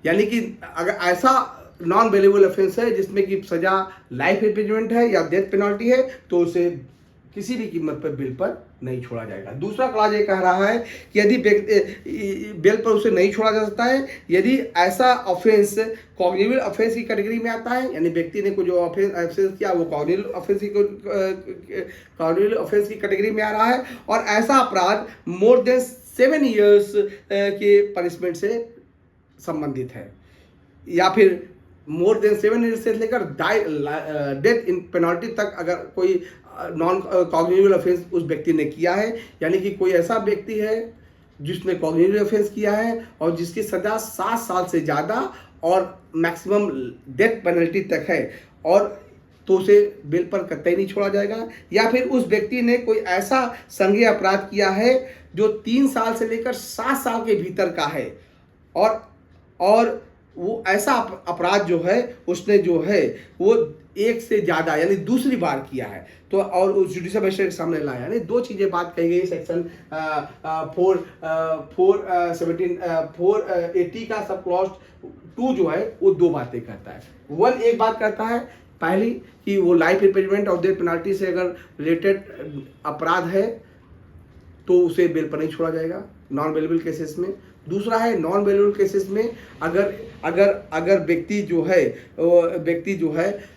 यानी कि अगर ऐसा नॉन वेल्यूएबल ऑफेंस है जिसमें कि सजा लाइफ इम्प्रिजनमेंट है या डेथ पेनल्टी है तो उसे किसी भी कीमत पर बेल पर नहीं छोड़ा जाएगा। दूसरा क्लॉज ये कह रहा है कि यदि बेल पर उसे नहीं छोड़ा जा सकता है यदि ऐसा ऑफेंस कॉग्निटिव ऑफेंस की कैटेगरी में आता है, यानी व्यक्ति ने को जो ऑफेंस किया वो कॉग्निटिव ऑफेंस की कैटेगरी में आ रहा है और ऐसा अपराध मोर देन 7 इयर्स के पनिशमेंट से संबंधित है या फिर मोर देन 7 इयर्स से लेकर डेथ इन पेनल्टी तक अगर कोई नॉन कॉग्निटिव ऑफेंस उस व्यक्ति ने किया है, यानी कि कोई ऐसा व्यक्ति है जिसने कॉग्निटिव ऑफेंस किया है और जिसकी सजा 7 साल से ज़्यादा और मैक्सिमम डेथ पेनल्टी तक है और तो उसे बेल पर कतई नहीं छोड़ा जाएगा। या फिर उस व्यक्ति ने कोई ऐसा संज्ञेय अपराध किया है जो 3 साल से लेकर 7 साल के भीतर का है और वो ऐसा अपराध जो है उसने जो है वो एक से ज़्यादा यानी दूसरी बार किया है तो और उस जुडिशियल मजिस्ट्रेट के सामने लाया, यानी दो चीज़ें बात कही गई सेक्शन 480 का सब क्लॉज 2 जो है वो दो बातें करता है। 1 एक बात करता है पहली कि वो लाइफ इम्प्रिजमेंट और डेथ पेनल्टी से अगर रिलेटेड अपराध है तो उसे बेल पर नहीं छोड़ा जाएगा नॉन बेलेबल केसेस में। दूसरा है नॉन बेलेबल केसेस में अगर व्यक्ति जो है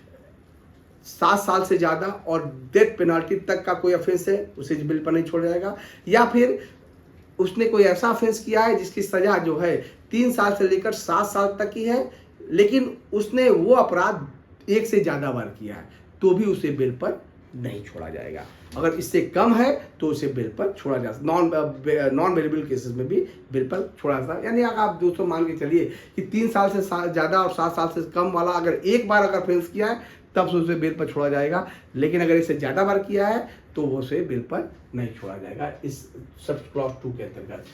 7 साल से ज़्यादा और डेथ पेनल्टी तक का कोई ऑफेंस है उसे बेल पर नहीं छोड़ा जाएगा, या फिर उसने कोई ऐसा ऑफेंस किया है जिसकी सज़ा जो है 3 साल से लेकर 7 साल तक की है, लेकिन उसने वो अपराध एक से ज़्यादा बार किया है तो भी उसे बेल पर नहीं छोड़ा जाएगा। अगर इससे कम है तो उसे बेल पर छोड़ा जा सकता, नॉन बेलेबल केसेस में भी बेल पर छोड़ा जा सकता। यानी अगर आप दोस्तों मान के चलिए कि 3 साल से ज़्यादा और 7 साल से कम वाला अगर एक बार अगर ऑफेंस किया है तब से उसे बेल पर छोड़ा जाएगा, लेकिन अगर इससे ज़्यादा बार किया है तो वो उसे बेल पर नहीं छोड़ा जाएगा इस सब क्लॉज 2 के अंतर्गत।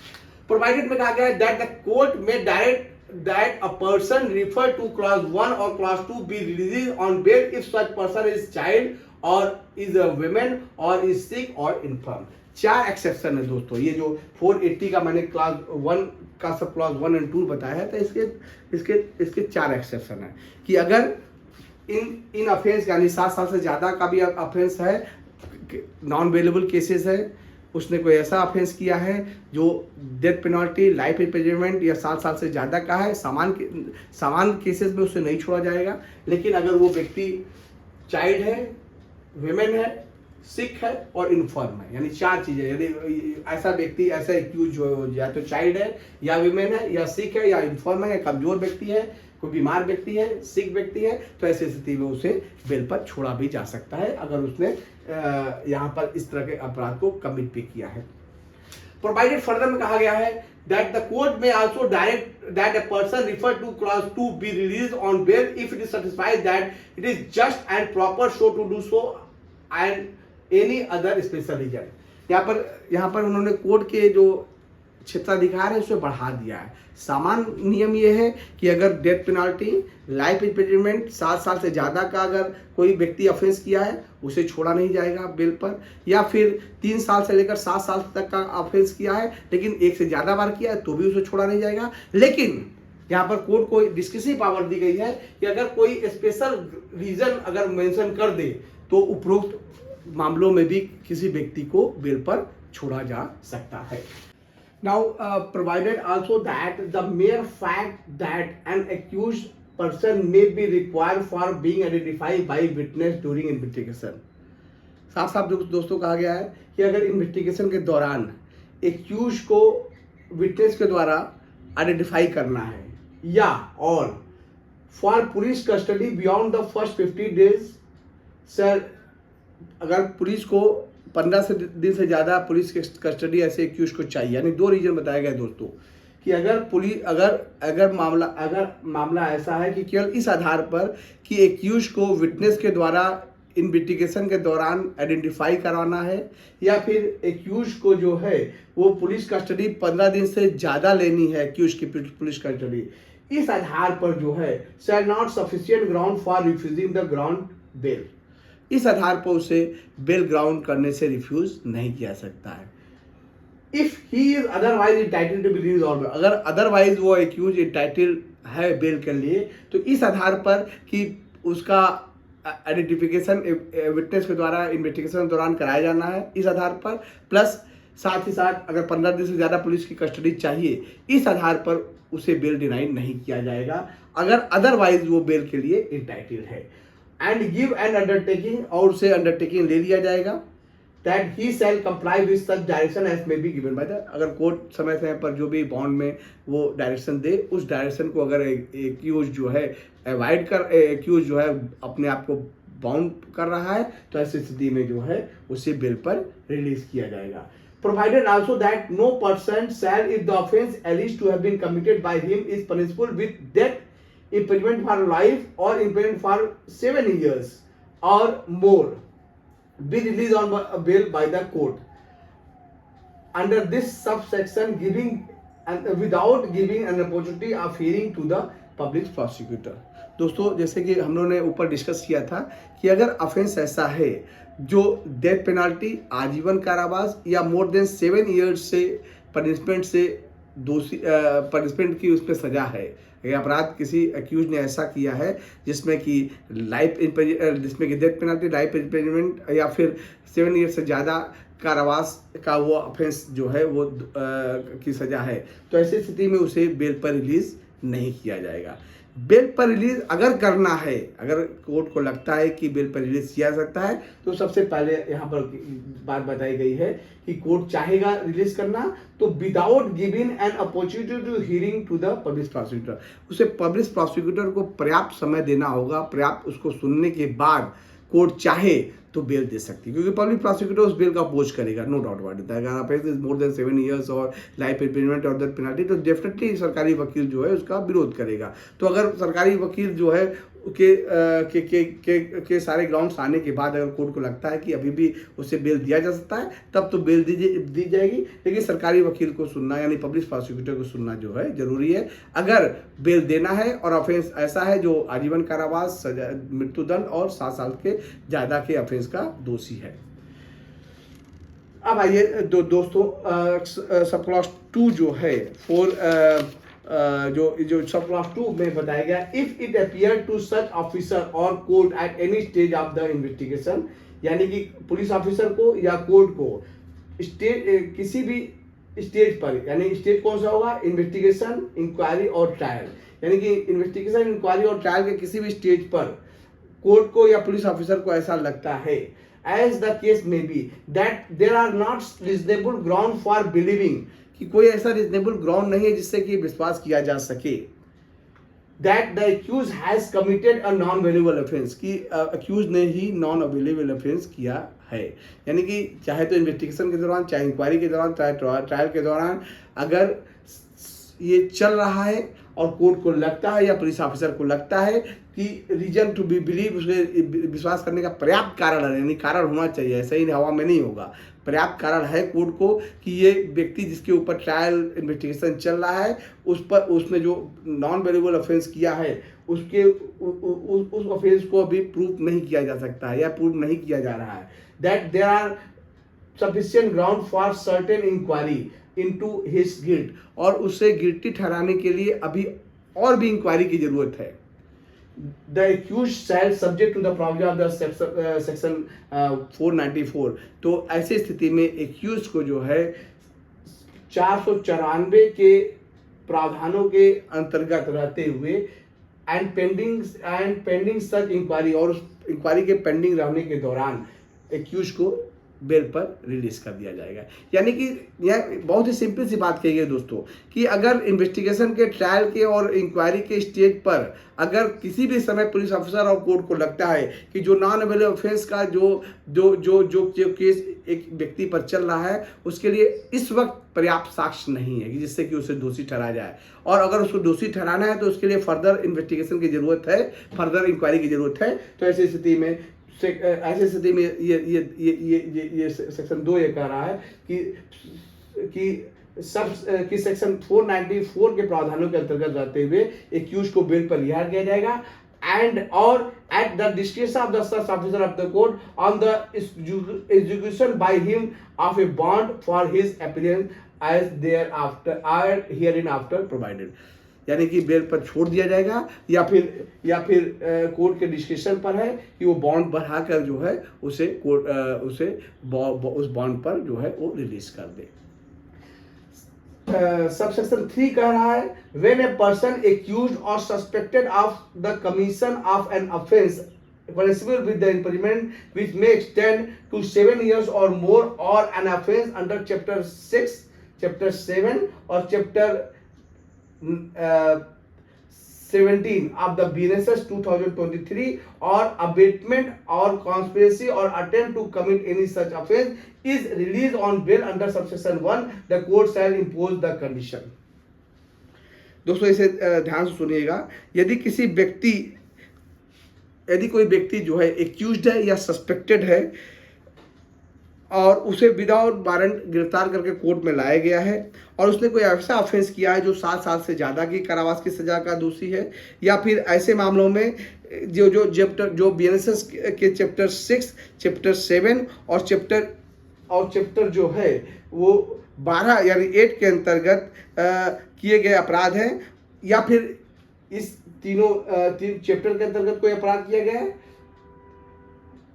प्रोवाइडेड में कहा गया है दैट द कोर्ट में direct that a person referred to clause 1 or clause 2 be released on bail if such person is child or is a woman or is sick or infirm। 4 exception है दोस्तों, ये जो 480 का मैंने क्लास 1 का सब क्लास 1 और 2 बताया है तो इसके 4 एक्सेप्शन है कि अगर इन ऑफेंस यानी 7 साल से ज़्यादा का भी ऑफेंस है, नॉन बेलेबल केसेस है, उसने कोई ऐसा ऑफेंस किया है जो डेथ पेनल्टी लाइफ इम्प्रिजनमेंट या 7 साल से ज़्यादा का है, सामान केसेस में उसे नहीं छोड़ा जाएगा। लेकिन अगर वो व्यक्ति चाइल्ड है, विमेन है, सिक है और इन्फर्म है, यानी 4 चीज़ें, यानी ऐसा व्यक्ति ऐसा एक्यूज जो या तो चाइल्ड है या विमेन है या सिक है या इन्फर्म है या कमज़ोर व्यक्ति है, कोई बीमार व्यक्ति है, सिक व्यक्ति है, तो ऐसी स्थिति में उसे बेल पर छोड़ा भी जा सकता है अगर उसने यहाँ पर इस तरह के अपराध को कमिट भी किया है। प्रोवाइडेड फर्दर में कहा गया है that the court may also direct that a person referred to clause 2 be released on bail if it is satisfied that it is just and proper so to do so and any other special reason। यहाँ पर उन्होंने कोर्ट के जो क्षेत्राधिकार है उसे बढ़ा दिया है। सामान्य नियम ये है कि अगर डेथ पेनल्टी लाइफ इम्प्रिजनमेंट 7 साल से ज़्यादा का अगर कोई व्यक्ति ऑफेंस किया है उसे छोड़ा नहीं जाएगा बेल पर, या फिर 3 साल से लेकर 7 साल तक का ऑफेंस किया है लेकिन एक से ज़्यादा बार किया है तो भी उसे छोड़ा नहीं जाएगा। लेकिन यहाँ पर कोर्ट को डिस्क्रिशनरी पावर दी गई है कि अगर कोई स्पेशल रीजन अगर मेंशन कर दे तो उपरोक्त मामलों में भी किसी व्यक्ति को बेल पर छोड़ा जा सकता है। Now, provided also that the mere fact that an accused person may be required for being identified by witness during investigation। साफ साफ दोस्तों कहा गया है कि अगर इन्वेस्टिगेशन के दौरान एक्यूज को विटनेस के द्वारा आइडेंटिफाई करना है या और for police custody beyond the first 50 days, sir अगर पुलिस को 15 दिन से ज़्यादा पुलिस के कस्टडी ऐसे एक्यूज को चाहिए, यानी 2 रीजन बताए गए दोस्तों कि अगर मामला ऐसा है कि केवल इस आधार पर कि एक्यूज को विटनेस के द्वारा इन्वेस्टिगेशन के दौरान आइडेंटिफाई करवाना है या फिर एक्यूज को जो है वो पुलिस कस्टडी 15 दिन से ज़्यादा लेनी है एक्यूज की पुलिस कस्टडी, इस आधार पर जो है shall not sufficient ground for refusing the ground bail, इस आधार पर उसे बेल ग्राउंड करने से रिफ्यूज नहीं किया सकता है। If he is otherwise entitled to be release on bail, अगर अदरवाइज वो एक्यूज इंटाइटल्ड है बेल के लिए तो इस आधार पर कि उसका आइडेंटिफिकेशन विटनेस के द्वारा इन्वेस्टिगेशन के दौरान कराया जाना है, इस आधार पर प्लस साथ ही साथ अगर 15 दिन से ज़्यादा पुलिस की कस्टडी चाहिए, इस आधार पर उसे बेल डिनाई नहीं किया जाएगा अगर अदरवाइज वो बेल के लिए इंटाइटल्ड है। एंड गिव एन अंडरटेकिंग, और उसे अंडरटेकिंग ले लिया जाएगा that he shall comply with such direction as may be given by the, अगर कोर्ट समय समय पर जो भी बॉन्ड में वो डायरेक्शन दे उस डायरेक्शन को अगर एक्यूज जो है अवॉइड कर एक्यूज जो है अपने आप को बाउंड कर रहा है तो ऐसी स्थिति में जो है उसे बेल पर रिलीज किया जाएगा। Provided also that no person shall, if the offence alleged to have been committed by him is punishable with death, imprisonment for life or imprisonment for 7 years or more, be released on bail by the court under this subsection, giving and without giving an opportunity of hearing to the public prosecutor। दोस्तों जैसे कि हम लोगों ने ऊपर डिस्कस किया था कि अगर ऑफेंस ऐसा है जो डेथ पेनाल्टी, आजीवन कारावास या मोर देन 7 ईयर्स से पनिशमेंट से दोषी पनिशमेंट की उसमें सजा है, ये अपराध किसी अक्यूज ने ऐसा किया है जिसमें कि जिसमें कि डेथ पेनल्टी, लाइफ इम्प्रिजनमेंट या फिर 7 ईयर से ज़्यादा कारावास का वो ऑफेंस जो है वो की सज़ा है, तो ऐसी स्थिति में उसे बेल पर रिलीज़ नहीं किया जाएगा। बेल पर रिलीज अगर करना है, अगर कोर्ट को लगता है कि बेल पर रिलीज किया जा सकता है, तो सबसे पहले यहाँ पर बात बताई गई है कि कोर्ट चाहेगा रिलीज करना तो without giving an opportunity to hearing to the public prosecutor, उसे पब्लिक प्रोसिक्यूटर को पर्याप्त समय देना होगा, पर्याप्त उसको सुनने के बाद कोर्ट चाहे तो बेल दे सकती है, क्योंकि पब्लिक प्रोसिक्यूटर उस बेल का अपोज करेगा, नो डाउट अबाउट इट। अगर offence is more than 7 years और लाइफ इम्प्रिजनमेंट और डेथ पेनल्टी, तो डेफिनेटली सरकारी वकील जो है उसका विरोध करेगा। तो अगर सरकारी वकील जो है के सारे ग्राउंड्स आने के बाद अगर कोर्ट को लगता है कि अभी भी उसे बेल दिया जा सकता है, तब तो बेल दी जाएगी, लेकिन सरकारी वकील को सुनना यानी पब्लिक प्रोसिक्यूटर को सुनना जो है जरूरी है। अगर बेल देना है और ऑफेंस ऐसा है जो आजीवन कारावास, सजा, मृत्युदंड और 7 साल के ज़्यादा के ऑफेंस का दोषी है। अब आइए दोस्तों सब क्लॉज 2 जो है जो सब क्लॉज 2 में बताया गया, if it appear to such officer और court at any stage of the investigation, यानी कि पुलिस ऑफिसर को या कोर्ट को किसी भी स्टेज पर, यानी स्टेज कौन सा होगा, इन्वेस्टिगेशन, इंक्वायरी और ट्रायल, यानी कि इन्वेस्टिगेशन, इंक्वायरी और ट्रायल के किसी भी स्टेज पर कोर्ट को या पुलिस ऑफिसर को ऐसा लगता है, as the case may be, that there are not reasonable ground for believing, कि कोई ऐसा रीजनेबल ग्राउंड नहीं है जिससे कि विश्वास किया जा सके, that the accused has committed a non valuable offense, कि अक्यूज ने ही नॉन अवेलेबल ऑफेंस किया है, यानी कि चाहे तो इन्वेस्टिगेशन के दौरान, चाहे इंक्वायरी के दौरान, चाहे ट्रायल के दौरान अगर ये चल रहा है और कोर्ट को लगता है या पुलिस ऑफिसर को लगता है कि रीजन टू बी बिलीव, उसके विश्वास करने का पर्याप्त कारण है, यानी कारण होना चाहिए, ऐसा ही हवा में नहीं होगा, पर्याप्त कारण है कोर्ट को कि ये व्यक्ति जिसके ऊपर ट्रायल इन्वेस्टिगेशन चल रहा है उस पर उसने जो नॉन वेरिएबल ऑफेंस किया है उसके उस ऑफेंस को अभी प्रूफ नहीं किया जा सकता है या प्रूफ नहीं किया जा रहा है, that there are sufficient ground for certain inquiry into his guilt, और उसे गिल्टी ठहराने के लिए अभी और भी इंक्वायरी की जरूरत है। The accused shall subject to the provision of the section 494, तो ऐसी स्थिति में एक्यूज को जो है 494 के प्रावधानों के अंतर्गत रहते हुए एंड पेंडिंग सच इंक्वायरी, और उस इंक्वायरी के पेंडिंग रहने के दौरान एक्यूज को बेल पर रिलीज कर दिया जाएगा। यानी कि यह बहुत ही सिंपल सी बात कही गई दोस्तों कि अगर इन्वेस्टिगेशन के, ट्रायल के और इंक्वायरी के स्टेज पर अगर किसी भी समय पुलिस ऑफिसर और कोर्ट को लगता है कि जो नॉन अवेलेबल ऑफेंस का जो केस एक व्यक्ति पर चल रहा है उसके लिए इस वक्त पर्याप्त साक्ष्य नहीं है कि जिससे कि उसे दोषी ठहराया जाए, और अगर उसको दोषी ठहराना है तो उसके लिए फर्दर इन्वेस्टिगेशन की जरूरत है, फर्दर इंक्वायरी की जरूरत है। तो ऐसी स्थिति में ये सेक्शन 2 ये कह रहा है कि सेक्शन 494 के प्रावधानों के अंतर्गत रहते हुए एक्यूज को बेल पर रिहा किया जाएगा एंड और at the description of the such officer of the court on the execution by him of a bond for his appearance as thereafter hereinafter provided, यानी कि बेल पर छोड़ दिया जाएगा या फिर कोर्ट के डिस्क्रिप्शन पर है कि वो बॉन्ड बढ़ाकर जो है उसे उस बॉन्ड पर जो है वो रिलीज कर दे। सबसेक्शन 3 कह रहा है व्हेन ए पर्सन एक्यूज्ड और suspected of the commission of an offence punishable with the imprisonment which may extend to 7 years or more, or an offense under chapter 6, chapter 7 or chapter 17 of the BNSS 2023, or abatement or conspiracy or attempt to commit any such offense is released on bail under subsection 1, the court shall impose the condition। दोस्तों इसे ध्यान से सुनिएगा, यदि कोई व्यक्ति जो है एक्यूज्ड है या सस्पेक्टेड है और उसे विदाउट वारंट गिरफ्तार करके कोर्ट में लाया गया है और उसने कोई ऐसा ऑफेंस किया है जो 7 साल से ज़्यादा की कारावास की सज़ा का दोषी है, या फिर ऐसे मामलों में जो बीएनएसएस के चैप्टर 6, चैप्टर 7 और चैप्टर जो है वो 12 यानी 8 के अंतर्गत किए गए अपराध हैं, या फिर इस तीन चैप्टर के अंतर्गत कोई अपराध किया गया है,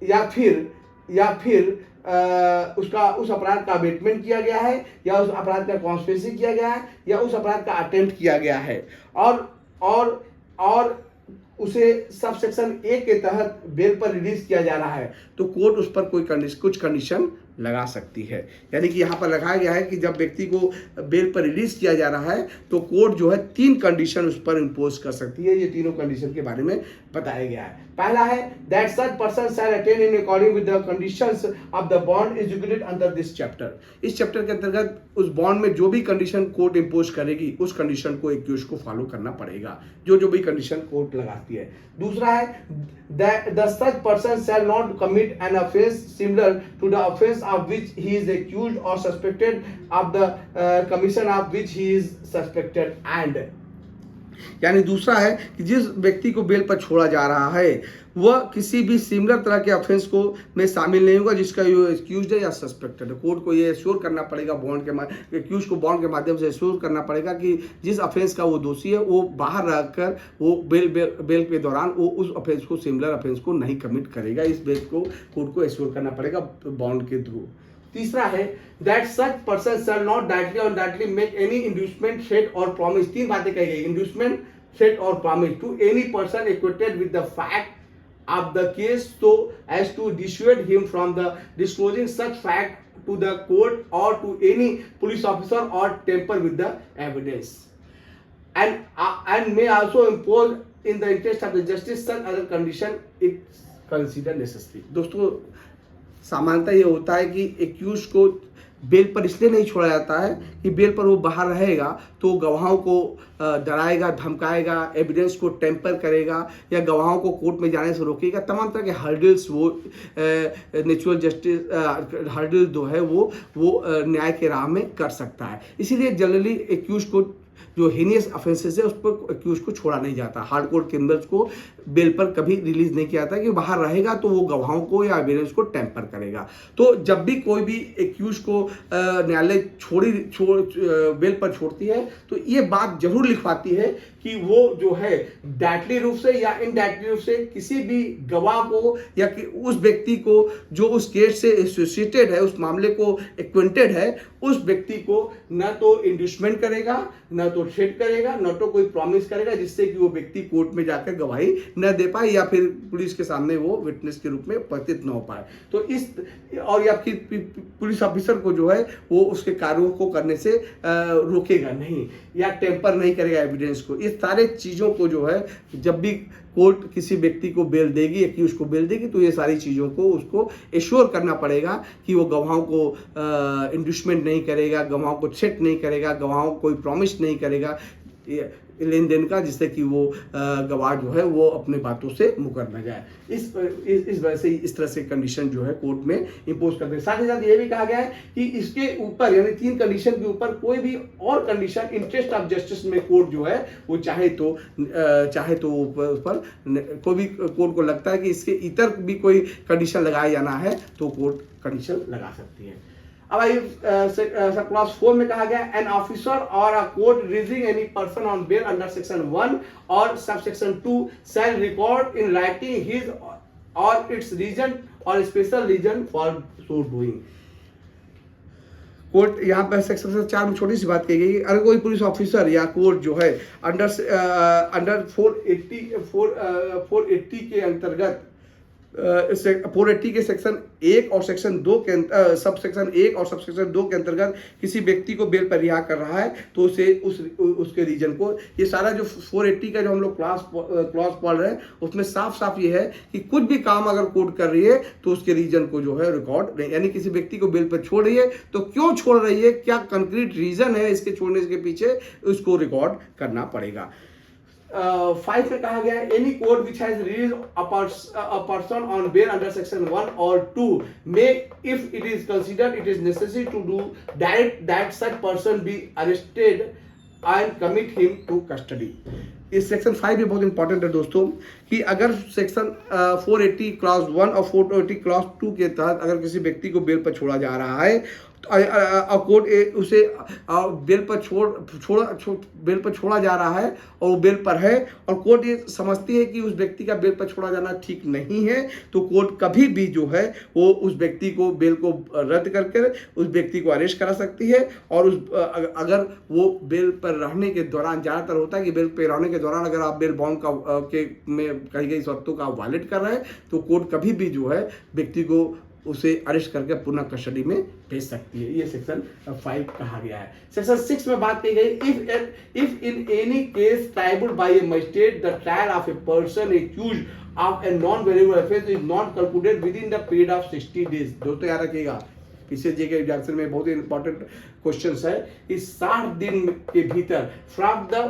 या फिर उस अपराध का अबेटमेंट किया गया है, या उस अपराध का कॉन्स्पिरेसी किया गया है, या उस अपराध का अटेम्प्ट किया गया है, और उसे सब सेक्शन 1 के तहत बेल पर रिलीज किया जा रहा है, तो कोर्ट उस पर कुछ कंडीशन लगा सकती है। यानी कि यहाँ पर लगाया गया है कि जब व्यक्ति को बेल पर रिलीज किया जा रहा है तो कोर्ट जो है 3 कंडीशन उस पर इम्पोज कर सकती है। ये तीनों कंडीशन के बारे में बताया गया है। पहला है that such person shell attain in according with the conditions of the bond executed under this chapter. इस चैप्टर के अंतर्गत उस बॉन्ड में जो भी कंडीशन कोर्ट इम्पोज करेगी उस कंडीशन को एक्यूज को फॉलो करना पड़ेगा, जो भी कंडीशन कोर्ट लगाती है। दूसरा है that the such person shall not commit an offence similar to the offence of which he is accused or suspected of the commission of which he is suspected and, यानी दूसरा है कि जिस व्यक्ति को बेल पर छोड़ा जा रहा है वह किसी भी सिमिलर तरह के ऑफेंस को में शामिल नहीं होगा जिसका ये एक्यूज है या सस्पेक्टेड है। कोर्ट को ये एश्योर करना पड़ेगा, एक्यूज को बॉन्ड के माध्यम से एश्योर करना पड़ेगा कि जिस ऑफेंस का वो दोषी है वो बाहर रहकर वो बेल के दौरान वो उस ऑफेंस को, सिमिलर ऑफेंस को नहीं कमिट करेगा। इस बेल को कोर्ट को एश्योर करना पड़ेगा बॉन्ड के थ्रू। तीसरा है that such person shall not directly और indirectly make any inducement, threat और प्रॉमिस। 3 बातें कही गई, इंड्यूसमेंट, थ्रेट और promise to any person acquainted with the fact of the case so as to dissuade him from the disclosing such fact to the court or to any police officer or tamper with the evidence, and may also impose in the interest of the justice such other condition it consider necessary। दोस्तों सामान्यतः ये होता है कि एक्यूज को बेल पर इसलिए नहीं छोड़ा जाता है कि बेल पर वो बाहर रहेगा तो गवाहों को डराएगा, धमकाएगा, एविडेंस को टेम्पर करेगा या गवाहों को कोर्ट में जाने से रोकेगा। तमाम तरह के हर्डल्स वो नेचुरल जस्टिस हर्डल जो है वो न्याय के राह में कर सकता है। इसीलिए जनरली एक्यूज को जो हीनियस ऑफेंसेस है उस पर एक्यूज को छोड़ा नहीं जाता। हार्डकोर क्रिमिनल्स को बेल पर कभी रिलीज नहीं किया जाता कि बाहर रहेगा तो वो गवाहों को या एविडेंस को टेम्पर करेगा। तो जब भी कोई भी एक्यूज को न्यायालय बेल पर छोड़ती है तो ये बात जरूर लिखवाती है कि वो जो है डायरेक्टली रूप से या इनडायरेक्टली रूप से किसी भी गवाह को या उस व्यक्ति को जो उस केस से एसोसिएटेड है, उस मामले को एक्वेंटेड है, उस व्यक्ति को न तो इंड्यूसमेंट करेगा, न तो थ्रेट करेगा, न तो कोई प्रॉमिस करेगा जिससे कि वो व्यक्ति कोर्ट में जाकर गवाही न दे पाए या फिर पुलिस के सामने वो विटनेस के रूप में उपस्थित न हो पाए। तो इस और या फिर पुलिस ऑफिसर को जो है वो उसके कार्यों को करने से रोकेगा नहीं या टेम्पर नहीं करेगा एविडेंस को। इस सारे चीज़ों को जो है जब भी कोर्ट किसी व्यक्ति को बेल देगी, एक्यूज को बेल देगी, तो ये सारी चीज़ों को उसको एश्योर करना पड़ेगा कि वो गवाहों को इंड्यूसमेंट नहीं करेगा, गवाहों को थ्रेट नहीं करेगा, गवाहों को कोई प्रॉमिस नहीं करेगा लेन देन का, जिससे कि वो गवाह जो है वो अपने बातों से मुकर न जाए। इस वजह से इस तरह से कंडीशन जो है कोर्ट में इम्पोज करते हैं। साथ ही साथ ये भी कहा गया है कि इसके ऊपर यानी 3 कंडीशन के ऊपर कोई भी और कंडीशन इंटरेस्ट ऑफ जस्टिस में कोर्ट जो है वो चाहे तो उस पर कोई भी कोर्ट को लगता है कि इसके इतर भी कोई कंडीशन लगाया जाना है तो कोर्ट कंडीशन लगा सकती है। अब आइए क्लॉज 4 में कहा गया an officer or a court releasing any person on bail under section 1 or subsection 2 shall record in writing his or its reason or special reason for so doing. Court यहाँ पर सेक्शन 4 में छोटी सी बात कही गई, अगर कोई पुलिस ऑफिसर या कोर्ट जो है अंडर 480 के अंतर्गत 480 के सेक्शन 1 और सेक्शन 2 के sub section 1 or subsection 2 के अंतर्गत किसी व्यक्ति को बेल पर रिहा कर रहा है तो उसे उसके रीजन को, ये सारा जो 480 का जो हम लोग क्लॉज पढ़ रहे हैं उसमें साफ साफ ये है कि कुछ भी काम अगर कोर्ट कर रही है तो उसके रीजन को जो है रिकॉर्ड, यानी किसी व्यक्ति को बेल पर छोड़ रही है तो क्यों छोड़ रही है, क्या कंक्रीट रीजन है इसके छोड़ने के पीछे, उसको रिकॉर्ड करना पड़ेगा। 5 में कहा गया है any court which has release a person on bail under section 1 और 2 may if it is considered it is necessary to do direct that such person be arrested and commit him to custody. इस सेक्शन 5 भी बहुत इंपॉर्टेंट है दोस्तों कि अगर सेक्शन 480 क्लॉज 1 और 480 क्लॉज 2 के तहत अगर किसी व्यक्ति को बेल पर छोड़ा जा रहा है तो कोर्ट उसे बेल पर छोड़ा जा रहा है और वो बेल पर है और कोर्ट ये समझती है कि उस व्यक्ति का बेल पर छोड़ा जाना ठीक नहीं है, तो कोर्ट कभी भी जो है वो उस व्यक्ति को बेल को रद्द करके उस व्यक्ति को अरेस्ट करा सकती है। और अगर वो बेल पर रहने के दौरान, ज़्यादातर होता है कि बेल पर रहने के दौरान अगर आप बेल बाउंड में कही गई शर्तों का वायलेट कर रहे हैं तो कोर्ट कभी भी जो है व्यक्ति को उसे अरेस्ट करके पुनः कस्टडी में भेज सकती है। ये सेक्शन 5 कहा गया है। सेक्शन 6 में बात की गई if in any case tribal bye A magistrate the trial of a person accused of a non variable offence is not concluded with in the period of 60 days. दोस्तों याद रखिएगा, पीछे जे के एग्जामिनेशन में बहुत ही इंपॉर्टेंट क्वेश्चन है। इस 60 दिन के भीतर from the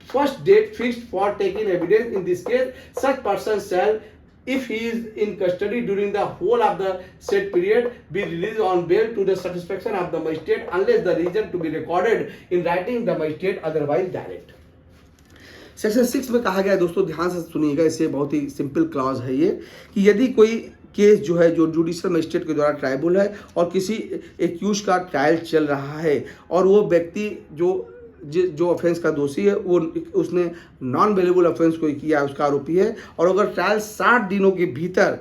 first date fixed for taking evidence in this case such person shall if he is in custody during the whole of the said period be released on bail to the satisfaction of the magistrate unless the reason to be recorded in writing the magistrate otherwise direct। Section 6 में कहा गया है दोस्तों, ध्यान से सुनिएगा, इससे बहुत ही सिंपल क्लॉज है ये कि यदि कोई केस जो है जो जुडिशियल मजिस्ट्रेट के द्वारा ट्राइबल है और किसी एक्यूज का ट्रायल चल रहा है और वो व्यक्ति जो ऑफेंस का दोषी है वो उसने नॉन वेलेबल ऑफेंस कोई किया है, उसका आरोपी है, और अगर ट्रायल 60 दिनों के भीतर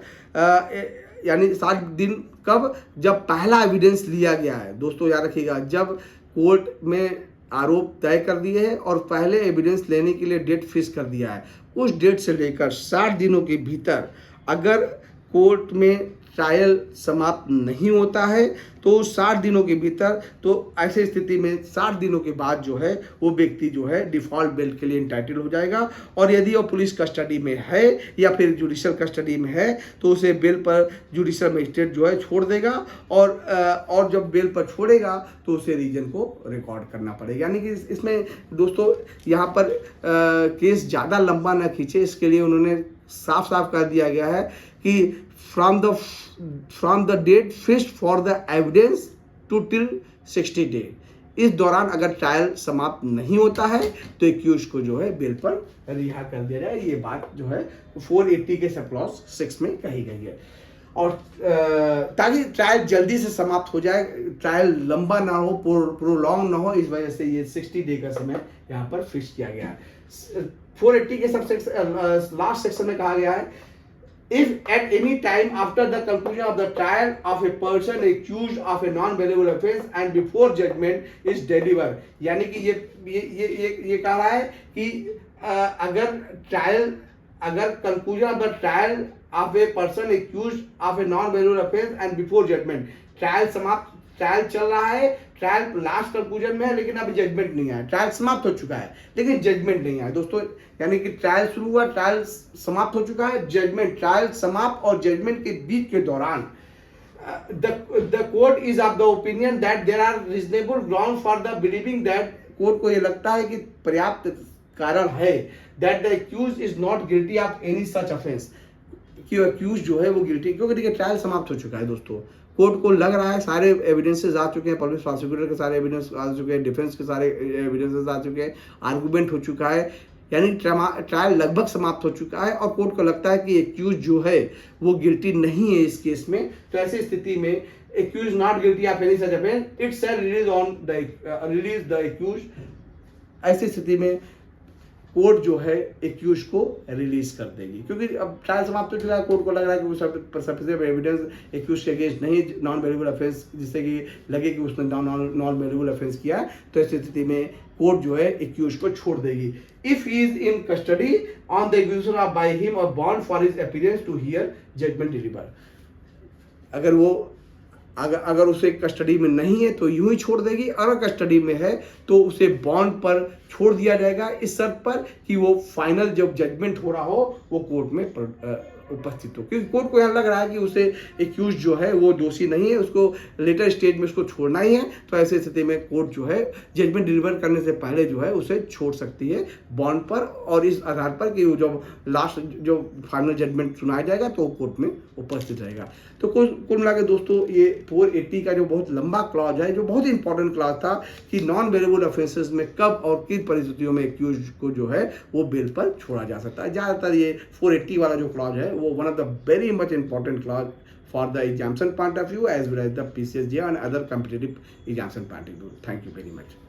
यानी 60 दिन कब, जब पहला एविडेंस लिया गया है। दोस्तों याद रखिएगा, जब कोर्ट में आरोप तय कर दिए हैं और पहले एविडेंस लेने के लिए डेट फिक्स कर दिया है, उस डेट से लेकर 60 दिनों के भीतर अगर कोर्ट में ट्रायल समाप्त नहीं होता है तो 60 दिनों के भीतर, तो ऐसी स्थिति में 60 दिनों के बाद जो है वो व्यक्ति जो है डिफ़ॉल्ट बेल के लिए इंटाइटल हो जाएगा। और यदि वो पुलिस कस्टडी में है या फिर जुडिशियल कस्टडी में है तो उसे बेल पर जुडिशियल मजिस्ट्रेट जो है छोड़ देगा और जब बेल पर छोड़ेगा तो उसे रीजन को रिकॉर्ड करना पड़ेगा। यानी कि इसमें दोस्तों यहाँ पर केस ज़्यादा लंबा ना खींचे, इसके लिए उन्होंने साफ साफ कर दिया गया है कि from the date fixed for the evidence to till 60 day, इस दौरान अगर ट्रायल समाप्त नहीं होता है तो एक्यूज को जो है बेल पर रिहा कर दिया जाए। ये बात जो है 480 के सब क्लॉज 6 में कही गई है। और ताकि ट्रायल जल्दी से समाप्त हो जाए, ट्रायल लंबा ना हो, प्रोलॉन्ग ना हो, इस वजह से ये 60 डे का समय यहाँ पर फिक्स किया गया है। 480 के सब लास्ट सेक्शन में कहा गया है if at any time after the conclusion of the trial of a person accused of a non-bailable offence and before judgment is delivered, यानी कि ये कह रहा है कि अगर conclusion of the trial of a person accused of a non-bailable offence and before judgment, trial चल रहा है, ट्रायल लास्ट कंक्लूजन में है लेकिन अभी जजमेंट नहीं आया, ट्रायल समाप्त हो चुका है लेकिन जजमेंट नहीं आया। दोस्तों यानी कि ट्रायल शुरू हुआ, ट्रायल समाप्त हो चुका है, जजमेंट, ट्रायल समाप्त और जजमेंट के बीच के दौरान the court is of the opinion that there are reasonable ground for the believing that, court को ये लगता है कि पर्याप्त कारण है that the accuse is not guilty of any such offence, कि एक्यूज जो है वो गिल्टी, क्योंकि देखिए ट्रायल समाप्त हो चुका है दोस्तों, कोर्ट को लग रहा है सारे एविडेंसेस आ चुके हैं, पब्लिक प्रोसिक्यूटर के सारे एविडेंस आ चुके हैं, डिफेंस के सारे एविडेंसेस आ चुके हैं, आर्गूमेंट हो चुका है, यानी ट्रायल लगभग समाप्त हो चुका है और कोर्ट को लगता है कि एक्यूज जो है वो गिल्टी नहीं है इस केस में। तो ऐसी स्थिति में accuse not guilty of any such offence it shall release the accuse, ऐसी स्थिति में कोर्ट जो है एक्यूज को रिलीज कर देगी, क्योंकि अब ट्रायल समाप्त हो चुका है, कोर्ट को लग रहा है कि वो सफिशिएंट एविडेंस एक्यूज के अगेंस्ट नहीं, नॉन वेरिएबल ऑफेंस जिससे कि लगे कि उसने नॉन वेरिएबल ऑफेंस किया है, तो ऐसी स्थिति में कोर्ट जो है एक्यूज को छोड़ देगी। If he is in custody on the execution of by him और bond for his appearance to hear judgment deliver, अगर उसे कस्टडी में नहीं है तो यूं ही छोड़ देगी, अगर कस्टडी में है तो उसे बॉन्ड पर छोड़ दिया जाएगा इस शर्त पर कि वो फाइनल जब जजमेंट हो रहा हो वो कोर्ट में उपस्थित हो, क्योंकि कोर्ट को यहाँ लग रहा है कि उसे एक्यूज जो है वो दोषी नहीं है, उसको लेटर स्टेज में उसको छोड़ना ही है। तो ऐसी स्थिति में कोर्ट जो है जजमेंट डिलीवर करने से पहले जो है उसे छोड़ सकती है बॉन्ड पर, और इस आधार पर कि जो लास्ट जो फाइनल जजमेंट सुनाया जाएगा तो कोर्ट में उपस्थित रहेगा। तो कुल मिला के दोस्तों ये 480 का जो बहुत लंबा क्लॉज है, जो बहुत इंपॉर्टेंट क्लॉज था कि नॉन बेलेबल ऑफेंसेस में कब और किन परिस्थितियों में एक्यूज को जो है वो बेल पर छोड़ा जा सकता है। ज़्यादातर ये 480 वाला जो क्लॉज है वो one of the very much important clause for the examination point of view as well as the PCSJ and other competitive examination point of view. Thank you very much.